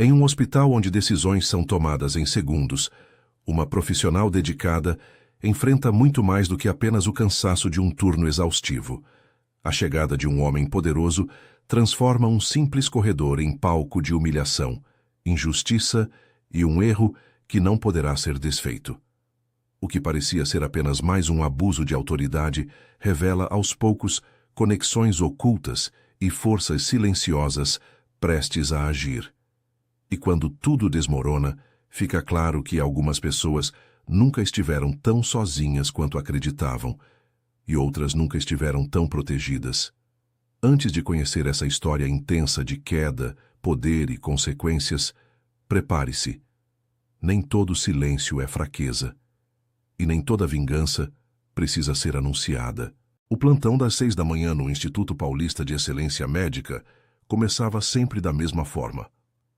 Em um hospital onde decisões são tomadas em segundos, uma profissional dedicada enfrenta muito mais do que apenas o cansaço de um turno exaustivo. A chegada de um homem poderoso transforma um simples corredor em palco de humilhação, injustiça e um erro que não poderá ser desfeito. O que parecia ser apenas mais um abuso de autoridade revela aos poucos conexões ocultas e forças silenciosas prestes a agir. E quando tudo desmorona, fica claro que algumas pessoas nunca estiveram tão sozinhas quanto acreditavam, e outras nunca estiveram tão protegidas. Antes de conhecer essa história intensa de queda, poder e consequências, prepare-se. Nem todo silêncio é fraqueza. E nem toda vingança precisa ser anunciada. O plantão das 6 da manhã no Instituto Paulista de Excelência Médica começava sempre da mesma forma,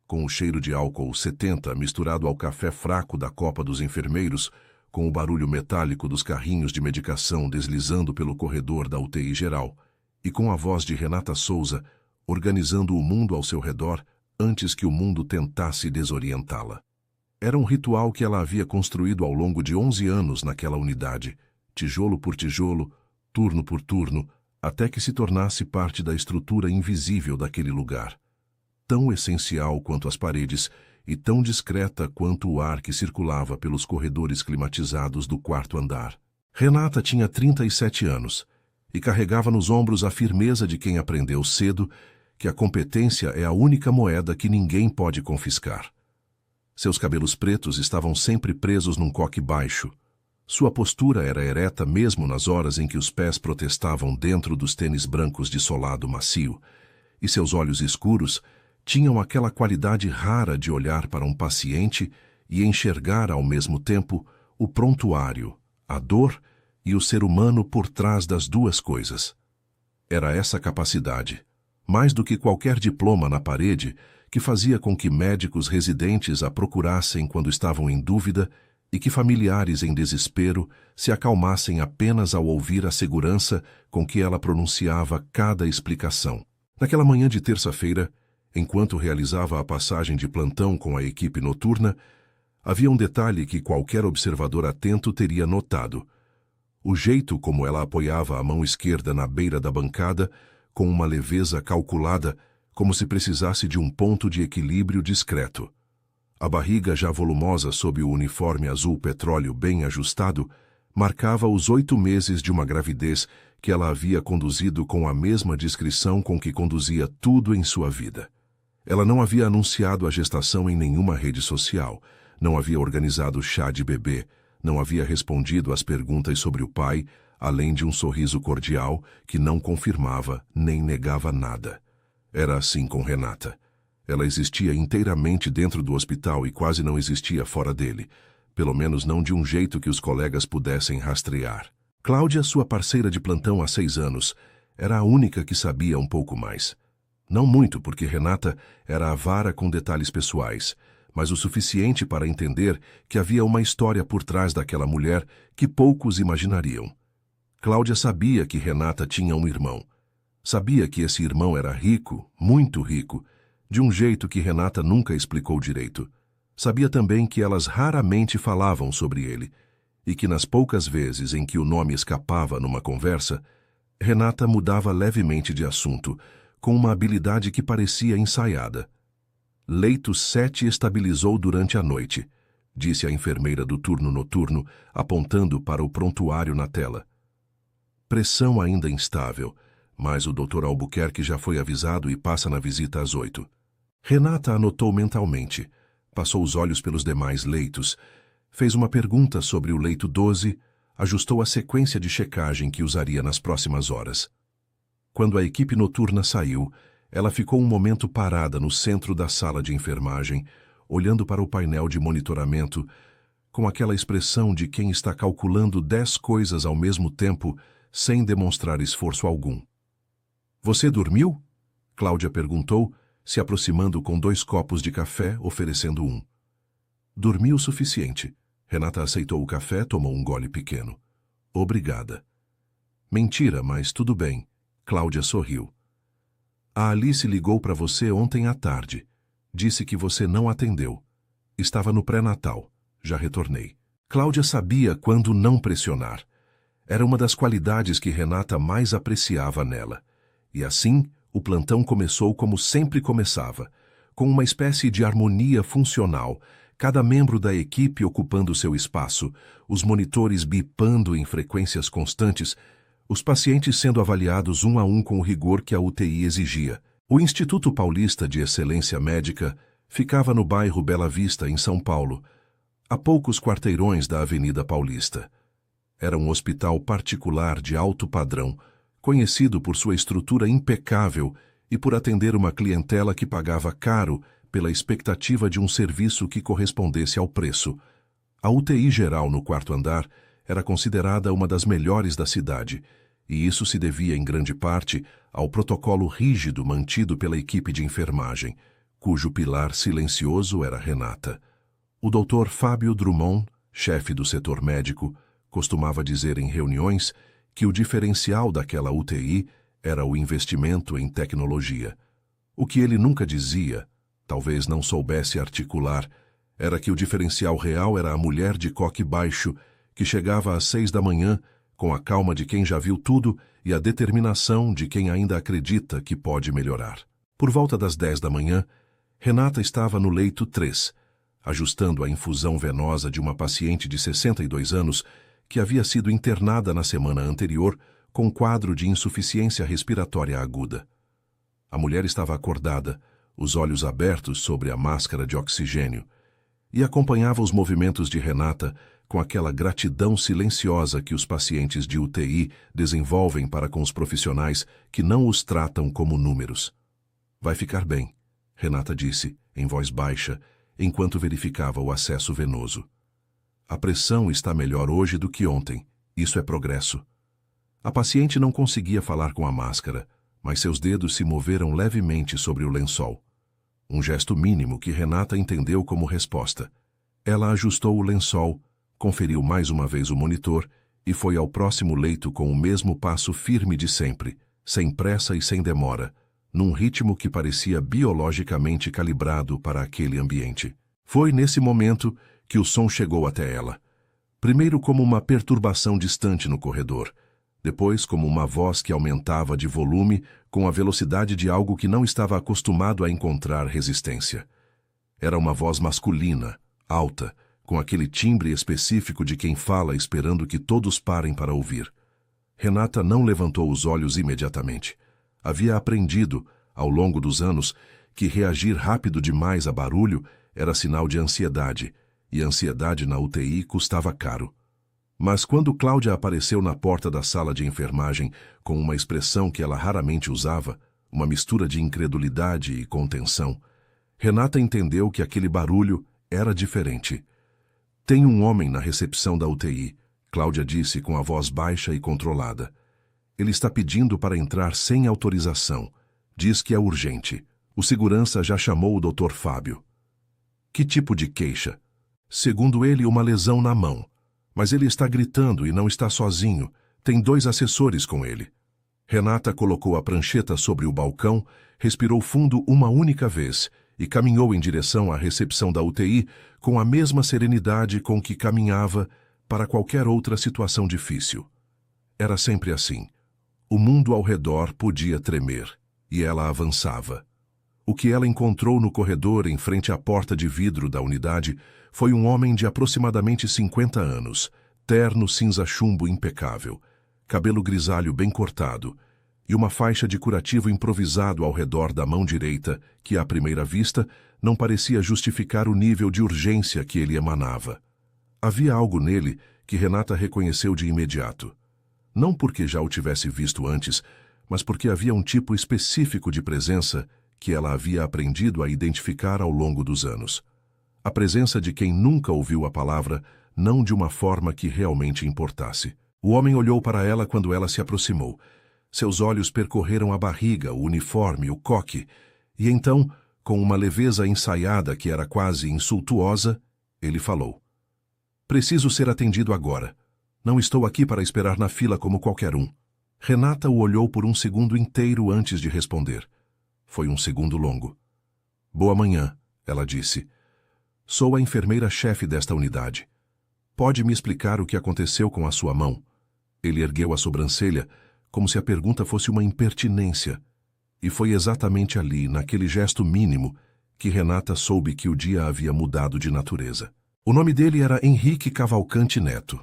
com o cheiro de álcool 70 misturado ao café fraco da copa dos enfermeiros, com o barulho metálico dos carrinhos de medicação deslizando pelo corredor da UTI geral, e com a voz de Renata Souza organizando o mundo ao seu redor antes que o mundo tentasse desorientá-la. Era um ritual que ela havia construído ao longo de 11 anos naquela unidade, tijolo por tijolo, turno por turno, até que se tornasse parte da estrutura invisível daquele lugar. Tão essencial quanto as paredes e tão discreta quanto o ar que circulava pelos corredores climatizados do quarto andar. Renata tinha 37 anos e carregava nos ombros a firmeza de quem aprendeu cedo que a competência é a única moeda que ninguém pode confiscar. Seus cabelos pretos estavam sempre presos num coque baixo. Sua postura era ereta mesmo nas horas em que os pés protestavam dentro dos tênis brancos de solado macio, e seus olhos escuros tinham aquela qualidade rara de olhar para um paciente e enxergar ao mesmo tempo o prontuário, a dor e o ser humano por trás das duas coisas. Era essa capacidade, mais do que qualquer diploma na parede, que fazia com que médicos residentes a procurassem quando estavam em dúvida e que familiares em desespero se acalmassem apenas ao ouvir a segurança com que ela pronunciava cada explicação. Naquela manhã de terça-feira, enquanto realizava a passagem de plantão com a equipe noturna, havia um detalhe que qualquer observador atento teria notado. O jeito como ela apoiava a mão esquerda na beira da bancada, com uma leveza calculada, como se precisasse de um ponto de equilíbrio discreto. A barriga já volumosa sob o uniforme azul petróleo bem ajustado marcava os 8 meses de uma gravidez que ela havia conduzido com a mesma discrição com que conduzia tudo em sua vida. Ela não havia anunciado a gestação em nenhuma rede social, não havia organizado chá de bebê, não havia respondido às perguntas sobre o pai, além de um sorriso cordial que não confirmava nem negava nada. Era assim com Renata. Ela existia inteiramente dentro do hospital e quase não existia fora dele, pelo menos não de um jeito que os colegas pudessem rastrear. Cláudia, sua parceira de plantão há 6 anos, era a única que sabia um pouco mais. Não muito, porque Renata era avara com detalhes pessoais, mas o suficiente para entender que havia uma história por trás daquela mulher que poucos imaginariam. Cláudia sabia que Renata tinha um irmão. Sabia que esse irmão era rico, muito rico, de um jeito que Renata nunca explicou direito. Sabia também que elas raramente falavam sobre ele, e que nas poucas vezes em que o nome escapava numa conversa, Renata mudava levemente de assunto, com uma habilidade que parecia ensaiada. Leito 7 estabilizou durante a noite, disse a enfermeira do turno noturno, apontando para o prontuário na tela. Pressão ainda instável, mas o Dr. Albuquerque já foi avisado e passa na visita às 8. Renata anotou mentalmente, passou os olhos pelos demais leitos, fez uma pergunta sobre o leito 12, ajustou a sequência de checagem que usaria nas próximas horas. Quando a equipe noturna saiu, ela ficou um momento parada no centro da sala de enfermagem, olhando para o painel de monitoramento, com aquela expressão de quem está calculando 10 coisas ao mesmo tempo, sem demonstrar esforço algum. Você dormiu? Cláudia perguntou, se aproximando com 2 copos de café, oferecendo um. Dormi o suficiente. Renata aceitou o café, tomou um gole pequeno. Obrigada. Mentira, mas tudo bem. Cláudia sorriu. A Alice ligou para você ontem à tarde, Disse que você não atendeu. Estava no pré-natal. Já retornei. Cláudia sabia quando não pressionar. Era uma das qualidades que Renata mais apreciava nela. E assim, o plantão começou como sempre começava, com uma espécie de harmonia funcional, cada membro da equipe ocupando seu espaço, os monitores bipando em frequências constantes, os pacientes sendo avaliados um a um com o rigor que a UTI exigia. O Instituto Paulista de Excelência Médica ficava no bairro Bela Vista, em São Paulo, a poucos quarteirões da Avenida Paulista. Era um hospital particular de alto padrão, conhecido por sua estrutura impecável e por atender uma clientela que pagava caro pela expectativa de um serviço que correspondesse ao preço. A UTI geral no quarto andar era considerada uma das melhores da cidade, e isso se devia em grande parte ao protocolo rígido mantido pela equipe de enfermagem, cujo pilar silencioso era Renata. O Dr. Fábio Drummond, chefe do setor médico, costumava dizer em reuniões que o diferencial daquela UTI era o investimento em tecnologia. O que ele nunca dizia, talvez não soubesse articular, era que o diferencial real era a mulher de coque baixo que chegava às 6 da manhã com a calma de quem já viu tudo e a determinação de quem ainda acredita que pode melhorar. Por volta das 10 da manhã, Renata estava no leito 3, ajustando a infusão venosa de uma paciente de 62 anos que havia sido internada na semana anterior com quadro de insuficiência respiratória aguda. A mulher estava acordada, os olhos abertos sobre a máscara de oxigênio, e acompanhava os movimentos de Renata com aquela gratidão silenciosa que os pacientes de UTI desenvolvem para com os profissionais que não os tratam como números. Vai ficar bem, Renata disse, em voz baixa, enquanto verificava o acesso venoso. A pressão está melhor hoje do que ontem. Isso é progresso. A paciente não conseguia falar com a máscara, mas seus dedos se moveram levemente sobre o lençol. Um gesto mínimo que Renata entendeu como resposta. Ela ajustou o lençol, conferiu mais uma vez o monitor e foi ao próximo leito com o mesmo passo firme de sempre, sem pressa e sem demora, num ritmo que parecia biologicamente calibrado para aquele ambiente. Foi nesse momento que o som chegou até ela. Primeiro como uma perturbação distante no corredor, depois como uma voz que aumentava de volume com a velocidade de algo que não estava acostumado a encontrar resistência. Era uma voz masculina, alta, com aquele timbre específico de quem fala esperando que todos parem para ouvir. Renata não levantou os olhos imediatamente. Havia aprendido, ao longo dos anos, que reagir rápido demais a barulho era sinal de ansiedade, e ansiedade na UTI custava caro. Mas quando Cláudia apareceu na porta da sala de enfermagem com uma expressão que ela raramente usava, uma mistura de incredulidade e contenção, Renata entendeu que aquele barulho era diferente. Tem um homem na recepção da UTI, Cláudia disse com a voz baixa e controlada. Ele está pedindo para entrar sem autorização. Diz que é urgente. O segurança já chamou o Dr. Fábio. Que tipo de queixa? Segundo ele, uma lesão na mão. Mas ele está gritando e não está sozinho. Tem 2 assessores com ele. Renata colocou a prancheta sobre o balcão, respirou fundo uma única vez e caminhou em direção à recepção da UTI com a mesma serenidade com que caminhava para qualquer outra situação difícil. Era sempre assim. O mundo ao redor podia tremer, e ela avançava. O que ela encontrou no corredor em frente à porta de vidro da unidade foi um homem de aproximadamente 50 anos, terno cinza-chumbo impecável, cabelo grisalho bem cortado e uma faixa de curativo improvisado ao redor da mão direita que, à primeira vista, não parecia justificar o nível de urgência que ele emanava. Havia algo nele que Renata reconheceu de imediato. Não porque já o tivesse visto antes, mas porque havia um tipo específico de presença que ela havia aprendido a identificar ao longo dos anos. A presença de quem nunca ouviu a palavra, não de uma forma que realmente importasse. O homem olhou para ela quando ela se aproximou. Seus olhos percorreram a barriga, o uniforme, o coque, e então, com uma leveza ensaiada que era quase insultuosa, ele falou. Preciso ser atendido agora. Não estou aqui para esperar na fila como qualquer um. Renata o olhou por um segundo inteiro antes de responder. Foi um segundo longo. Boa manhã, ela disse. Sou a enfermeira-chefe desta unidade. Pode me explicar o que aconteceu com a sua mão? Ele ergueu a sobrancelha, como se a pergunta fosse uma impertinência. E foi exatamente ali, naquele gesto mínimo, que Renata soube que o dia havia mudado de natureza. O nome dele era Henrique Cavalcante Neto.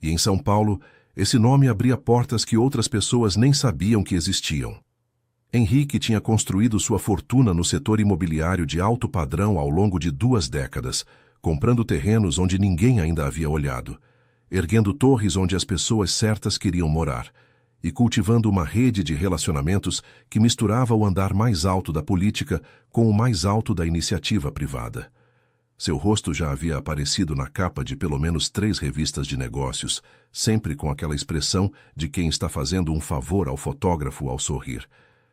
E em São Paulo, esse nome abria portas que outras pessoas nem sabiam que existiam. Henrique tinha construído sua fortuna no setor imobiliário de alto padrão ao longo de 2 décadas, comprando terrenos onde ninguém ainda havia olhado, erguendo torres onde as pessoas certas queriam morar, e cultivando uma rede de relacionamentos que misturava o andar mais alto da política com o mais alto da iniciativa privada. Seu rosto já havia aparecido na capa de pelo menos 3 revistas de negócios, sempre com aquela expressão de quem está fazendo um favor ao fotógrafo ao sorrir.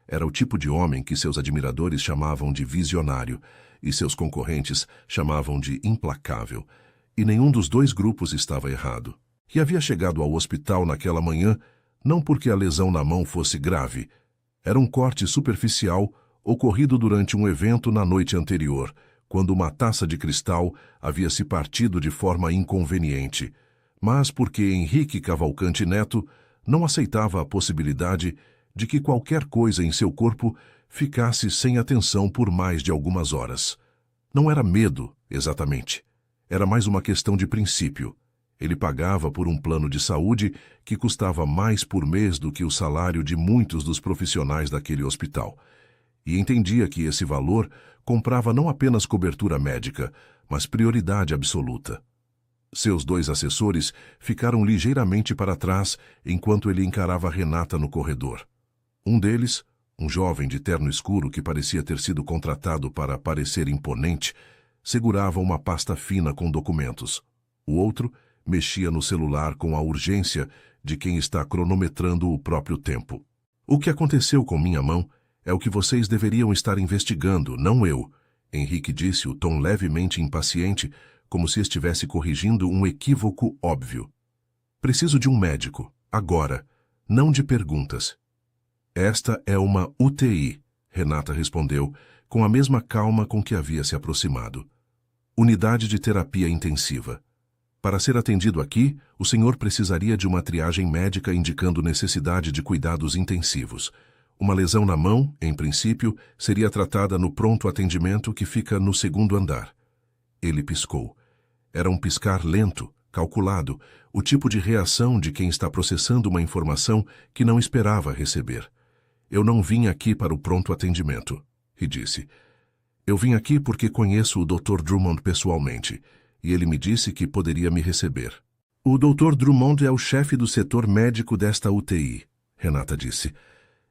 Era o tipo de homem que seus admiradores chamavam de visionário e seus concorrentes chamavam de implacável. E nenhum dos 2 grupos estava errado. E havia chegado ao hospital naquela manhã não porque a lesão na mão fosse grave. Era um corte superficial ocorrido durante um evento na noite anterior, quando uma taça de cristal havia se partido de forma inconveniente, mas porque Henrique Cavalcante Neto não aceitava a possibilidade de que qualquer coisa em seu corpo ficasse sem atenção por mais de algumas horas. Não era medo, exatamente. Era mais uma questão de princípio. Ele pagava por um plano de saúde que custava mais por mês do que o salário de muitos dos profissionais daquele hospital. E entendia que esse valor comprava não apenas cobertura médica, mas prioridade absoluta. Seus 2 assessores ficaram ligeiramente para trás enquanto ele encarava Renata no corredor. Um deles, um jovem de terno escuro que parecia ter sido contratado para parecer imponente, segurava uma pasta fina com documentos. O outro mexia no celular com a urgência de quem está cronometrando o próprio tempo. O que aconteceu com minha mão é o que vocês deveriam estar investigando, não eu, Henrique disse, o tom levemente impaciente, como se estivesse corrigindo um equívoco óbvio. Preciso de um médico, agora, não de perguntas. Esta é uma UTI, Renata respondeu, com a mesma calma com que havia se aproximado. Unidade de terapia intensiva. Para ser atendido aqui, o senhor precisaria de uma triagem médica indicando necessidade de cuidados intensivos. Uma lesão na mão, em princípio, seria tratada no pronto atendimento que fica no 2º andar. Ele piscou. Era um piscar lento, calculado, o tipo de reação de quem está processando uma informação que não esperava receber. Eu não vim aqui para o pronto atendimento, e disse. Eu vim aqui porque conheço o Dr. Drummond pessoalmente, e ele me disse que poderia me receber. O Dr. Drummond é o chefe do setor médico desta UTI, Renata disse.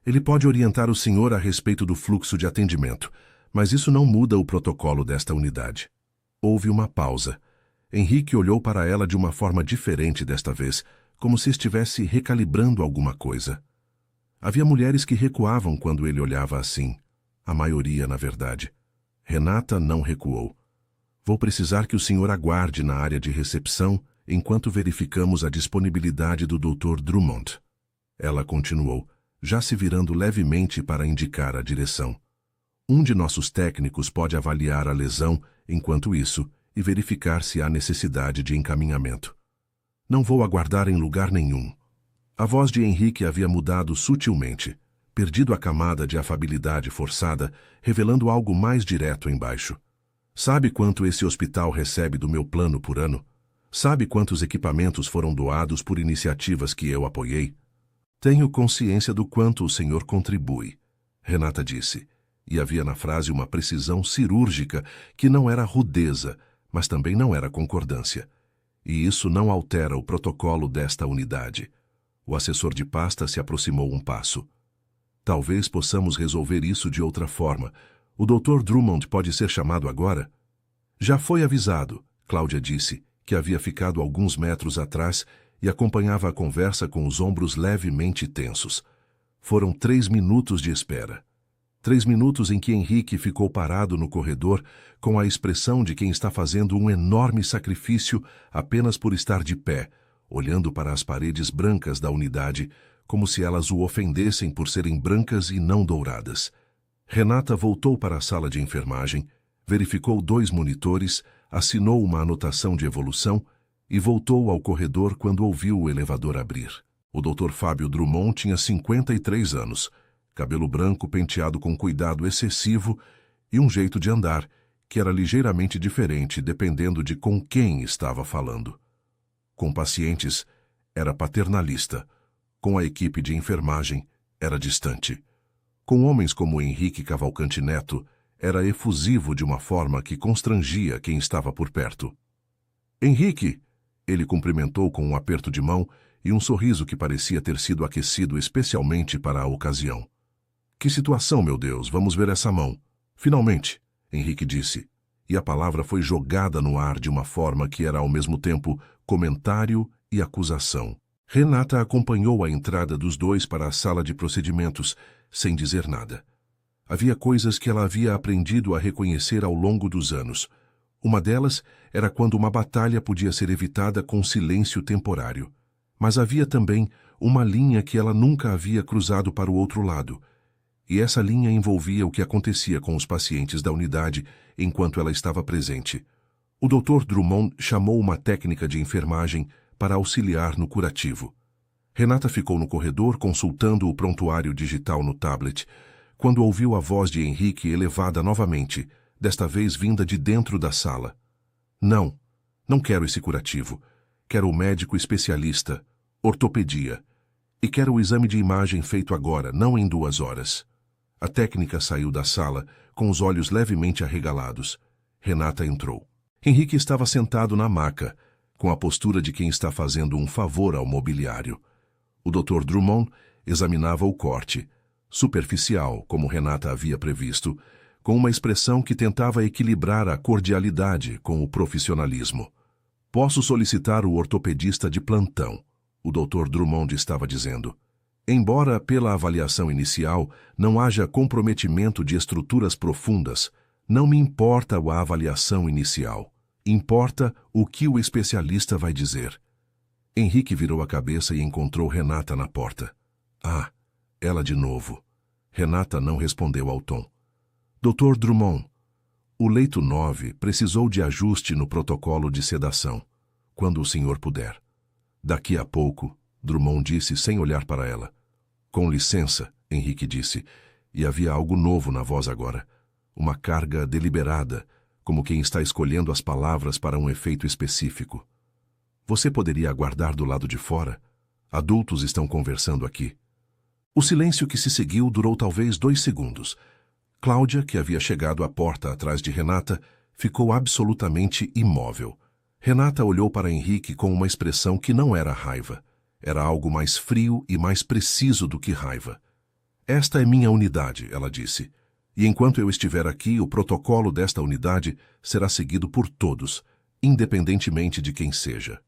Ele pode orientar o senhor a respeito do fluxo de atendimento, mas isso não muda o protocolo desta unidade. Houve uma pausa. Henrique olhou para ela de uma forma diferente desta vez, como se estivesse recalibrando alguma coisa. Havia mulheres que recuavam quando ele olhava assim. A maioria, na verdade. Renata não recuou. Vou precisar que o senhor aguarde na área de recepção enquanto verificamos a disponibilidade do Dr. Drummond. Ela continuou, já se virando levemente para indicar a direção. Um de nossos técnicos pode avaliar a lesão enquanto isso e verificar se há necessidade de encaminhamento. Não vou aguardar em lugar nenhum. A voz de Henrique havia mudado sutilmente, perdido a camada de afabilidade forçada, revelando algo mais direto embaixo. Sabe quanto esse hospital recebe do meu plano por ano? Sabe quantos equipamentos foram doados por iniciativas que eu apoiei? Tenho consciência do quanto o senhor contribui, Renata disse, e havia na frase uma precisão cirúrgica que não era rudeza, mas também não era concordância. E isso não altera o protocolo desta unidade. O assessor de pasta se aproximou um passo. Talvez possamos resolver isso de outra forma. O Dr. Drummond pode ser chamado agora? Já foi avisado, Cláudia disse, que havia ficado alguns metros atrás e acompanhava a conversa com os ombros levemente tensos. Foram 3 minutos de espera. 3 minutos em que Henrique ficou parado no corredor com a expressão de quem está fazendo um enorme sacrifício apenas por estar de pé, olhando para as paredes brancas da unidade, como se elas o ofendessem por serem brancas e não douradas. Renata voltou para a sala de enfermagem, verificou 2 monitores, assinou uma anotação de evolução e voltou ao corredor quando ouviu o elevador abrir. O Dr. Fábio Drummond tinha 53 anos, cabelo branco penteado com cuidado excessivo e um jeito de andar que era ligeiramente diferente dependendo de com quem estava falando. Com pacientes, era paternalista. Com a equipe de enfermagem, era distante. Com homens como Henrique Cavalcante Neto, era efusivo de uma forma que constrangia quem estava por perto. Henrique! Ele cumprimentou com um aperto de mão e um sorriso que parecia ter sido aquecido especialmente para a ocasião. Que situação, meu Deus, vamos ver essa mão. Finalmente, Henrique disse, e a palavra foi jogada no ar de uma forma que era ao mesmo tempo comentário e acusação. Renata acompanhou a entrada dos 2 para a sala de procedimentos, sem dizer nada. Havia coisas que ela havia aprendido a reconhecer ao longo dos anos. Uma delas era quando uma batalha podia ser evitada com silêncio temporário. Mas havia também uma linha que ela nunca havia cruzado para o outro lado. E essa linha envolvia o que acontecia com os pacientes da unidade enquanto ela estava presente. O Dr. Drummond chamou uma técnica de enfermagem para auxiliar no curativo. Renata ficou no corredor consultando o prontuário digital no tablet, quando ouviu a voz de Henrique elevada novamente, desta vez vinda de dentro da sala. Não, não quero esse curativo. Quero o médico especialista, ortopedia. E quero o exame de imagem feito agora, não em 2 horas. A técnica saiu da sala, com os olhos levemente arregalados. Renata entrou. Henrique estava sentado na maca, com a postura de quem está fazendo um favor ao mobiliário. O Dr. Drummond examinava o corte, superficial, como Renata havia previsto, com uma expressão que tentava equilibrar a cordialidade com o profissionalismo. Posso solicitar o ortopedista de plantão, o Dr. Drummond estava dizendo. Embora pela avaliação inicial não haja comprometimento de estruturas profundas, não me importa a avaliação inicial. Importa o que o especialista vai dizer. Henrique virou a cabeça e encontrou Renata na porta. Ah, ela de novo. Renata não respondeu ao tom. Dr. Drummond, o leito 9 precisou de ajuste no protocolo de sedação, quando o senhor puder. Daqui a pouco, Drummond disse sem olhar para ela. Com licença, Henrique disse, e havia algo novo na voz agora. Uma carga deliberada, como quem está escolhendo as palavras para um efeito específico. Você poderia aguardar do lado de fora? Adultos estão conversando aqui. O silêncio que se seguiu durou talvez 2 segundos. Cláudia, que havia chegado à porta atrás de Renata, ficou absolutamente imóvel. Renata olhou para Henrique com uma expressão que não era raiva. Era algo mais frio e mais preciso do que raiva. Esta é minha unidade, ela disse. E enquanto eu estiver aqui, o protocolo desta unidade será seguido por todos, independentemente de quem seja.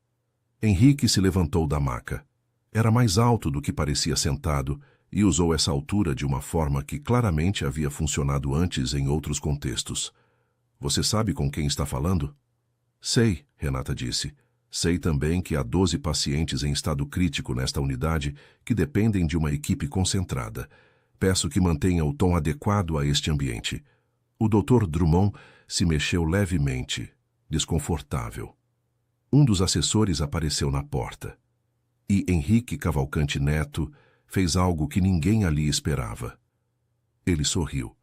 Henrique se levantou da maca. Era mais alto do que parecia sentado e usou essa altura de uma forma que claramente havia funcionado antes em outros contextos. Você sabe com quem está falando? Sei, Renata disse. Sei também que há 12 pacientes em estado crítico nesta unidade que dependem de uma equipe concentrada. Peço que mantenha o tom adequado a este ambiente. O Dr. Drummond se mexeu levemente, desconfortável. Um dos assessores apareceu na porta. E Henrique Cavalcante Neto fez algo que ninguém ali esperava. Ele sorriu.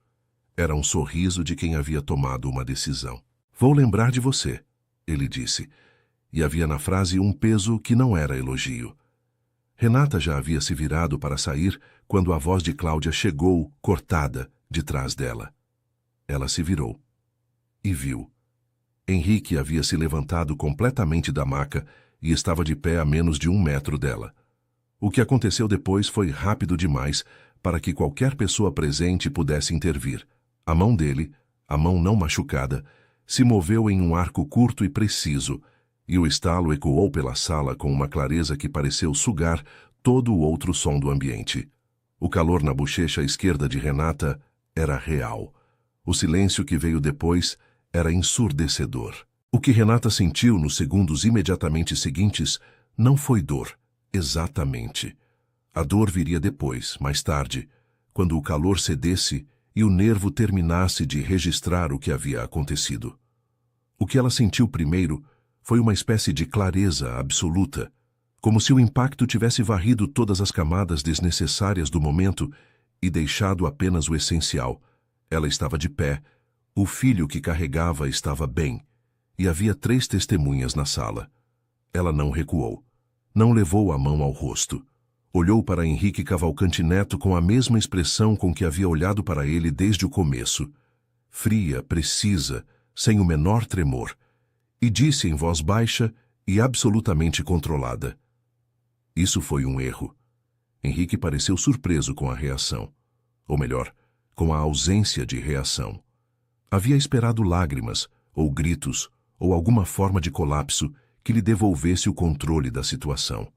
Era um sorriso de quem havia tomado uma decisão. Vou lembrar de você, ele disse. E havia na frase um peso que não era elogio. Renata já havia se virado para sair quando a voz de Cláudia chegou, cortada, de trás dela. Ela se virou. E viu. Henrique havia se levantado completamente da maca e estava de pé a menos de 1 metro dela. O que aconteceu depois foi rápido demais para que qualquer pessoa presente pudesse intervir. A mão dele, a mão não machucada, se moveu em um arco curto e preciso, e o estalo ecoou pela sala com uma clareza que pareceu sugar todo o outro som do ambiente. O calor na bochecha esquerda de Renata era real. O silêncio que veio depois era ensurdecedor. O que Renata sentiu nos segundos imediatamente seguintes não foi dor, exatamente. A dor viria depois, mais tarde, quando o calor cedesse e o nervo terminasse de registrar o que havia acontecido. O que ela sentiu primeiro foi uma espécie de clareza absoluta, como se o impacto tivesse varrido todas as camadas desnecessárias do momento e deixado apenas o essencial. Ela estava de pé, o filho que carregava estava bem, e havia 3 testemunhas na sala. Ela não recuou, não levou a mão ao rosto. Olhou para Henrique Cavalcanti Neto com a mesma expressão com que havia olhado para ele desde o começo, fria, precisa, sem o menor tremor, e disse em voz baixa e absolutamente controlada: "Isso foi um erro." Henrique pareceu surpreso com a reação, ou melhor, com a ausência de reação. Havia esperado lágrimas, ou gritos, ou alguma forma de colapso que lhe devolvesse o controle da situação.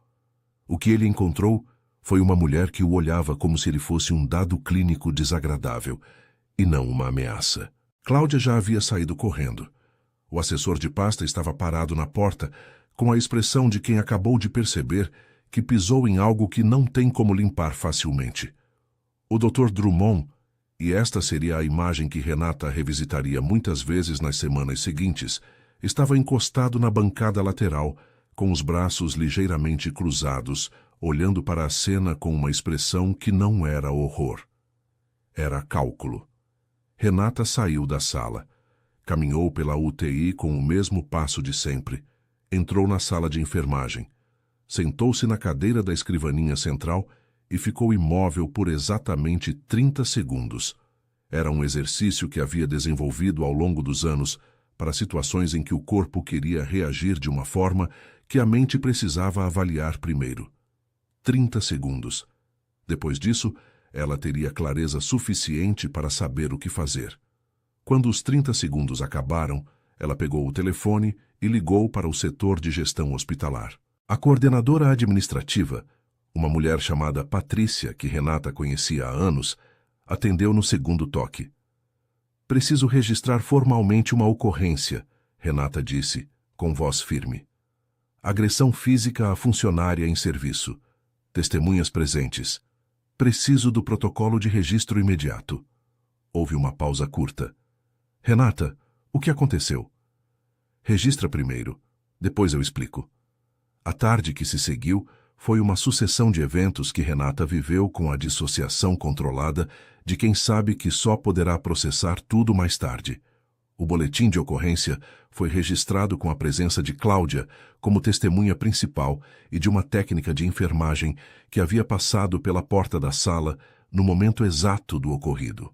O que ele encontrou foi uma mulher que o olhava como se ele fosse um dado clínico desagradável, e não uma ameaça. Cláudia já havia saído correndo. O assessor de pasta estava parado na porta, com a expressão de quem acabou de perceber que pisou em algo que não tem como limpar facilmente. O Dr. Drummond, e esta seria a imagem que Renata revisitaria muitas vezes nas semanas seguintes, estava encostado na bancada lateral, com os braços ligeiramente cruzados, olhando para a cena com uma expressão que não era horror. Era cálculo. Renata saiu da sala. Caminhou pela UTI com o mesmo passo de sempre. Entrou na sala de enfermagem. Sentou-se na cadeira da escrivaninha central e ficou imóvel por exatamente 30 segundos. Era um exercício que havia desenvolvido ao longo dos anos para situações em que o corpo queria reagir de uma forma que a mente precisava avaliar primeiro. 30 segundos. Depois disso, ela teria clareza suficiente para saber o que fazer. Quando os 30 segundos acabaram, ela pegou o telefone e ligou para o setor de gestão hospitalar. A coordenadora administrativa, uma mulher chamada Patrícia, que Renata conhecia há anos, atendeu no segundo toque. "Preciso registrar formalmente uma ocorrência", Renata disse, com voz firme. "Agressão física a funcionária em serviço. Testemunhas presentes. Preciso do protocolo de registro imediato." Houve uma pausa curta. "Renata, o que aconteceu?" "Registra primeiro. Depois eu explico." A tarde que se seguiu foi uma sucessão de eventos que Renata viveu com a dissociação controlada de quem sabe que só poderá processar tudo mais tarde. O boletim de ocorrência foi registrado com a presença de Cláudia como testemunha principal e de uma técnica de enfermagem que havia passado pela porta da sala no momento exato do ocorrido.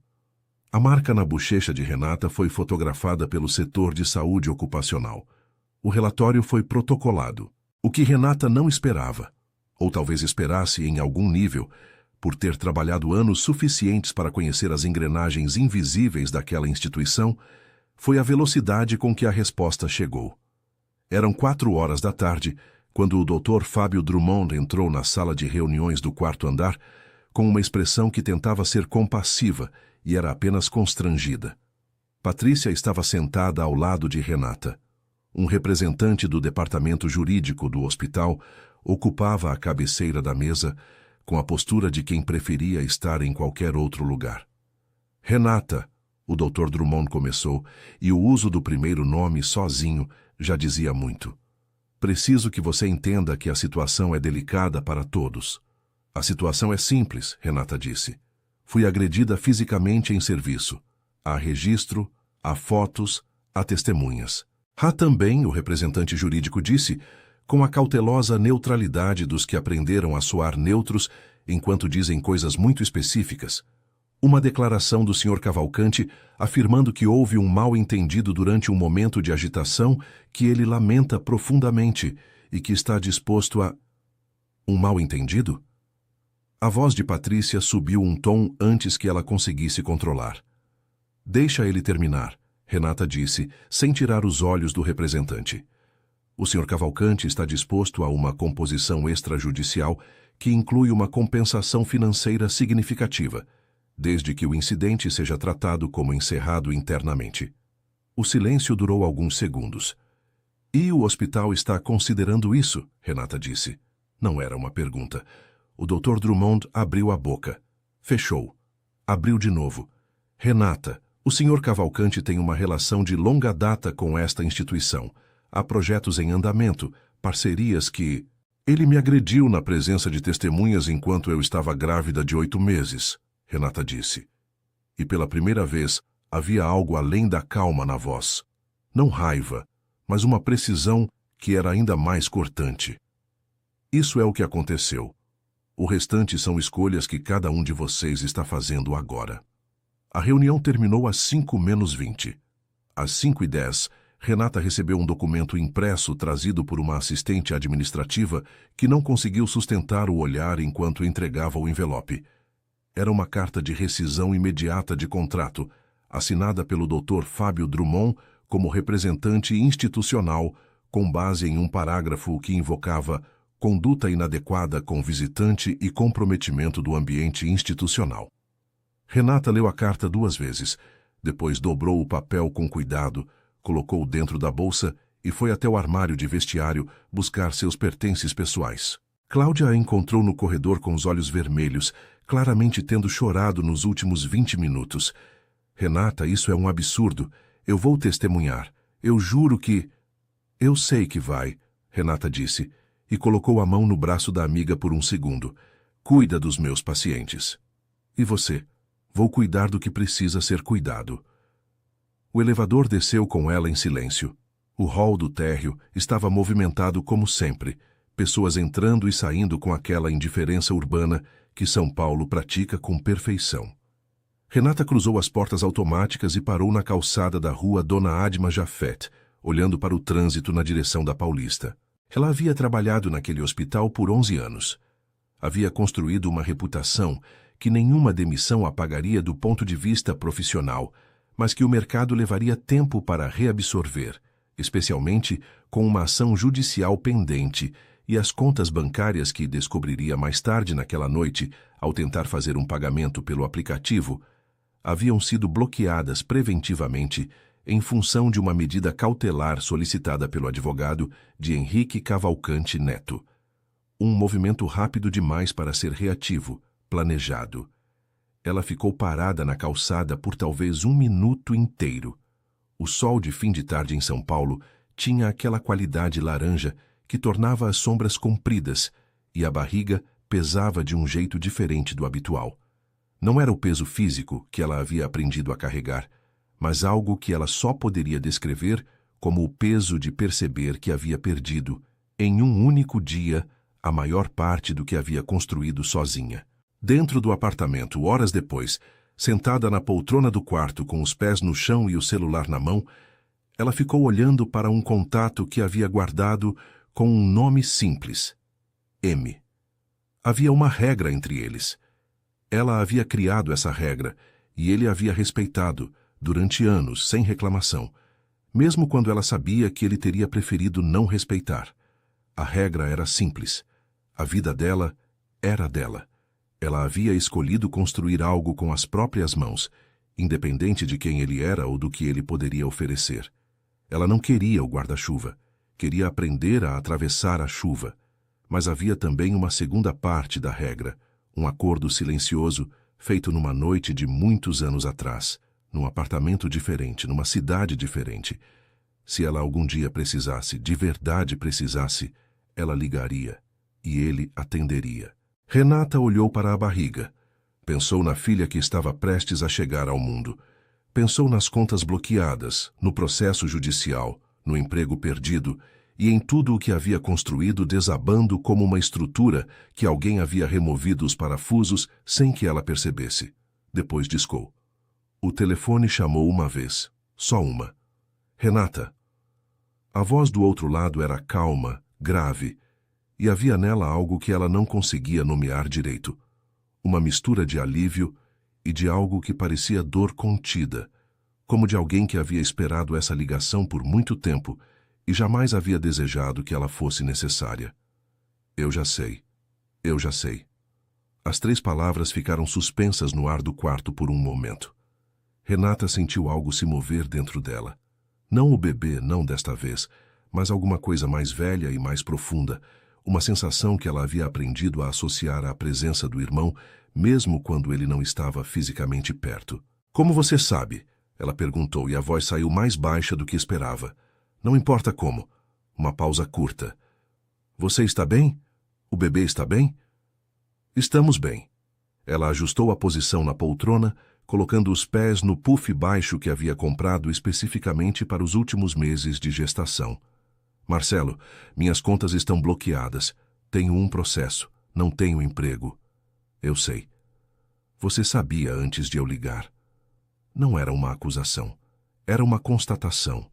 A marca na bochecha de Renata foi fotografada pelo setor de saúde ocupacional. O relatório foi protocolado. O que Renata não esperava, ou talvez esperasse em algum nível, por ter trabalhado anos suficientes para conhecer as engrenagens invisíveis daquela instituição, foi a velocidade com que a resposta chegou. Eram 4 horas da tarde, quando o Dr. Fábio Drummond entrou na sala de reuniões do 4º andar, com uma expressão que tentava ser compassiva e era apenas constrangida. Patrícia estava sentada ao lado de Renata. Um representante do departamento jurídico do hospital ocupava a cabeceira da mesa, com a postura de quem preferia estar em qualquer outro lugar. "Renata", o Dr. Drummond começou, e o uso do primeiro nome sozinho já dizia muito. "Preciso que você entenda que a situação é delicada para todos." "A situação é simples", Renata disse. "Fui agredida fisicamente em serviço. Há registro, há fotos, há testemunhas." Há também, o representante jurídico disse, com a cautelosa neutralidade dos que aprenderam a soar neutros enquanto dizem coisas muito específicas, uma declaração do Sr. Cavalcanti afirmando que houve um mal-entendido durante um momento de agitação que ele lamenta profundamente e que está disposto a... Um mal-entendido? A voz de Patrícia subiu um tom antes que ela conseguisse controlar. "Deixa ele terminar", Renata disse, sem tirar os olhos do representante. "O Sr. Cavalcanti está disposto a uma composição extrajudicial que inclui uma compensação financeira significativa, desde que o incidente seja tratado como encerrado internamente." O silêncio durou alguns segundos. "E o hospital está considerando isso?", Renata disse. Não era uma pergunta. O Dr. Drummond abriu a boca. Fechou. Abriu de novo. Renata, o Sr. Cavalcanti tem uma relação de longa data com esta instituição. Há projetos em andamento, parcerias que... Ele me agrediu na presença de testemunhas enquanto eu estava grávida de 8 meses, Renata disse. E pela primeira vez, havia algo além da calma na voz. Não raiva, mas uma precisão que era ainda mais cortante. Isso é o que aconteceu. O restante são escolhas que cada um de vocês está fazendo agora. A reunião terminou às 5:20. Às 5:10, Renata recebeu um documento impresso trazido por uma assistente administrativa que não conseguiu sustentar o olhar enquanto entregava o envelope. Era uma carta de rescisão imediata de contrato, assinada pelo Dr. Fábio Drummond como representante institucional, com base em um parágrafo que invocava conduta inadequada com visitante e comprometimento do ambiente institucional. Renata leu a carta 2 vezes, depois dobrou o papel com cuidado, colocou dentro da bolsa e foi até o armário de vestiário buscar seus pertences pessoais. Cláudia a encontrou no corredor com os olhos vermelhos, claramente tendo chorado nos últimos 20 minutos. Renata, isso é um absurdo. Eu vou testemunhar. Eu juro que... Eu sei que vai, Renata disse, e colocou a mão no braço da amiga por um segundo. Cuida dos meus pacientes. E você? Vou cuidar do que precisa ser cuidado. O elevador desceu com ela em silêncio. O hall do térreo estava movimentado como sempre, pessoas entrando e saindo com aquela indiferença urbana que São Paulo pratica com perfeição. Renata cruzou as portas automáticas e parou na calçada da rua Dona Adma Jafet, olhando para o trânsito na direção da Paulista. Ela havia trabalhado naquele hospital por 11 anos. Havia construído uma reputação que nenhuma demissão apagaria do ponto de vista profissional, mas que o mercado levaria tempo para reabsorver, especialmente com uma ação judicial pendente e as contas bancárias que descobriria mais tarde naquela noite, ao tentar fazer um pagamento pelo aplicativo, haviam sido bloqueadas preventivamente em função de uma medida cautelar solicitada pelo advogado de Henrique Cavalcanti Neto. Um movimento rápido demais para ser reativo, planejado. Ela ficou parada na calçada por talvez 1 minuto inteiro. O sol de fim de tarde em São Paulo tinha aquela qualidade laranja que tornava as sombras compridas e a barriga pesava de um jeito diferente do habitual. Não era o peso físico que ela havia aprendido a carregar, mas algo que ela só poderia descrever como o peso de perceber que havia perdido, em um único dia, a maior parte do que havia construído sozinha. Dentro do apartamento, horas depois, sentada na poltrona do quarto com os pés no chão e o celular na mão, ela ficou olhando para um contato que havia guardado com um nome simples: M. Havia uma regra entre eles. Ela havia criado essa regra e ele havia respeitado, durante anos, sem reclamação, mesmo quando ela sabia que ele teria preferido não respeitar. A regra era simples. A vida dela era dela. Ela havia escolhido construir algo com as próprias mãos, independente de quem ele era ou do que ele poderia oferecer. Ela não queria o guarda-chuva, queria aprender a atravessar a chuva. Mas havia também uma segunda parte da regra, um acordo silencioso feito numa noite de muitos anos atrás, num apartamento diferente, numa cidade diferente. Se ela algum dia precisasse, de verdade precisasse, ela ligaria, e ele atenderia. Renata olhou para a barriga. Pensou na filha que estava prestes a chegar ao mundo. Pensou nas contas bloqueadas, no processo judicial, no emprego perdido e em tudo o que havia construído desabando como uma estrutura que alguém havia removido os parafusos sem que ela percebesse. Depois discou. O telefone chamou uma vez, só uma. Renata. A voz do outro lado era calma, grave, e havia nela algo que ela não conseguia nomear direito. Uma mistura de alívio e de algo que parecia dor contida, como de alguém que havia esperado essa ligação por muito tempo e jamais havia desejado que ela fosse necessária. Eu já sei. Eu já sei. As 3 palavras ficaram suspensas no ar do quarto por um momento. Renata sentiu algo se mover dentro dela. Não o bebê, não desta vez, mas alguma coisa mais velha e mais profunda, uma sensação que ela havia aprendido a associar à presença do irmão, mesmo quando ele não estava fisicamente perto. Como você sabe? Ela perguntou e a voz saiu mais baixa do que esperava. Não importa como. Uma pausa curta. Você está bem? O bebê está bem? Estamos bem. Ela ajustou a posição na poltrona, colocando os pés no puff baixo que havia comprado especificamente para os últimos meses de gestação. Marcelo, minhas contas estão bloqueadas. Tenho um processo. Não tenho emprego. Eu sei. Você sabia antes de eu ligar. Não era uma acusação. Era uma constatação.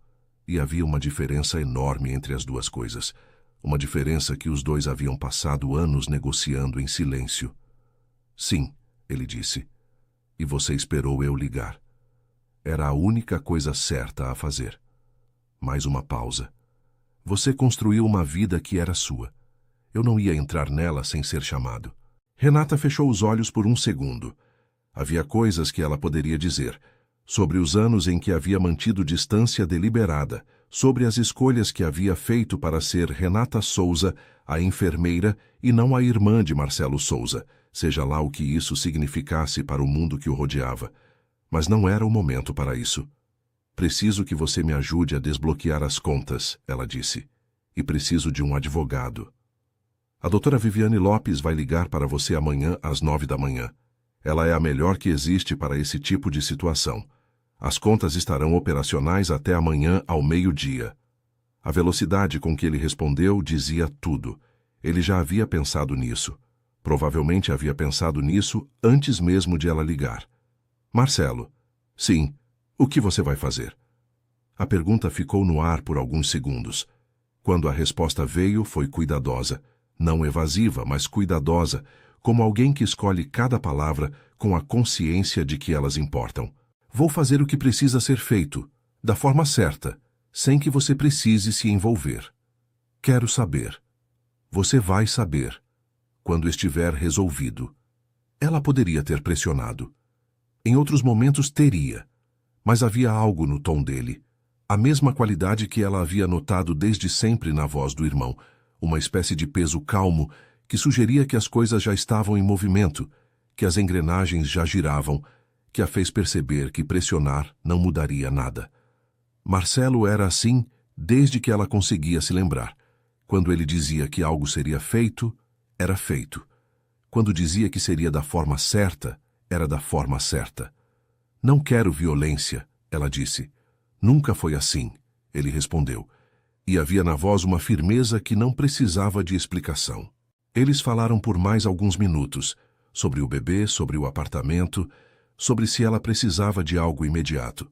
E havia uma diferença enorme entre as duas coisas. Uma diferença que os dois haviam passado anos negociando em silêncio. Sim, ele disse. E você esperou eu ligar. Era a única coisa certa a fazer. Mais uma pausa. Você construiu uma vida que era sua. Eu não ia entrar nela sem ser chamado. Renata fechou os olhos por um segundo. Havia coisas que ela poderia dizer. Sobre os anos em que havia mantido distância deliberada, sobre as escolhas que havia feito para ser Renata Souza, a enfermeira, e não a irmã de Marcelo Souza, seja lá o que isso significasse para o mundo que o rodeava. Mas não era o momento para isso. Preciso que você me ajude a desbloquear as contas, ela disse. E preciso de um advogado. A doutora Viviane Lopes vai ligar para você amanhã às 9 da manhã. Ela é a melhor que existe para esse tipo de situação. As contas estarão operacionais até amanhã ao meio-dia. A velocidade com que ele respondeu dizia tudo. Ele já havia pensado nisso. Provavelmente havia pensado nisso antes mesmo de ela ligar. Marcelo. Sim. O que você vai fazer? A pergunta ficou no ar por alguns segundos. Quando a resposta veio, foi cuidadosa. Não evasiva, mas cuidadosa, como alguém que escolhe cada palavra com a consciência de que elas importam. Vou fazer o que precisa ser feito, da forma certa, sem que você precise se envolver. Quero saber. Você vai saber, quando estiver resolvido. Ela poderia ter pressionado. Em outros momentos teria, mas havia algo no tom dele, a mesma qualidade que ela havia notado desde sempre na voz do irmão, uma espécie de peso calmo que sugeria que as coisas já estavam em movimento, que as engrenagens já giravam, que a fez perceber que pressionar não mudaria nada. Marcelo era assim desde que ela conseguia se lembrar. Quando ele dizia que algo seria feito, era feito. Quando dizia que seria da forma certa, era da forma certa. Não quero violência, ela disse. Nunca foi assim, ele respondeu. E havia na voz uma firmeza que não precisava de explicação. Eles falaram por mais alguns minutos, sobre o bebê, sobre o apartamento, sobre se ela precisava de algo imediato.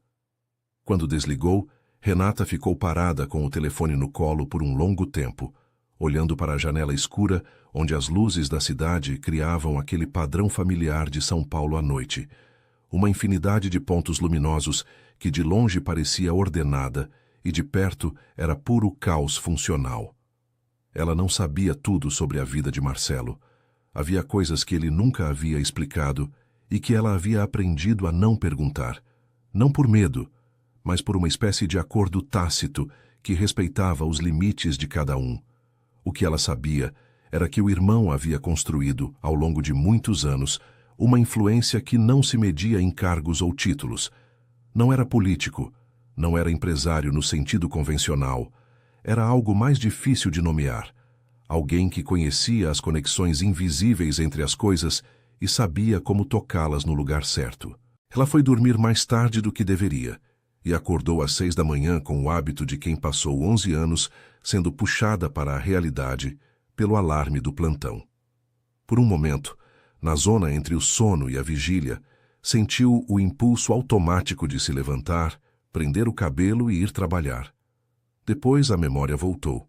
Quando desligou, Renata ficou parada com o telefone no colo por um longo tempo, olhando para a janela escura onde as luzes da cidade criavam aquele padrão familiar de São Paulo à noite, uma infinidade de pontos luminosos que de longe parecia ordenada e de perto era puro caos funcional. Ela não sabia tudo sobre a vida de Marcelo. Havia coisas que ele nunca havia explicado e que ela havia aprendido a não perguntar, não por medo, mas por uma espécie de acordo tácito que respeitava os limites de cada um. O que ela sabia era que o irmão havia construído, ao longo de muitos anos, uma influência que não se media em cargos ou títulos. Não era político, não era empresário no sentido convencional. Era algo mais difícil de nomear. Alguém que conhecia as conexões invisíveis entre as coisas e sabia como tocá-las no lugar certo. Ela foi dormir mais tarde do que deveria e acordou às 6 da manhã com o hábito de quem passou 11 anos sendo puxada para a realidade pelo alarme do plantão. Por um momento, na zona entre o sono e a vigília, sentiu o impulso automático de se levantar, prender o cabelo e ir trabalhar. Depois a memória voltou,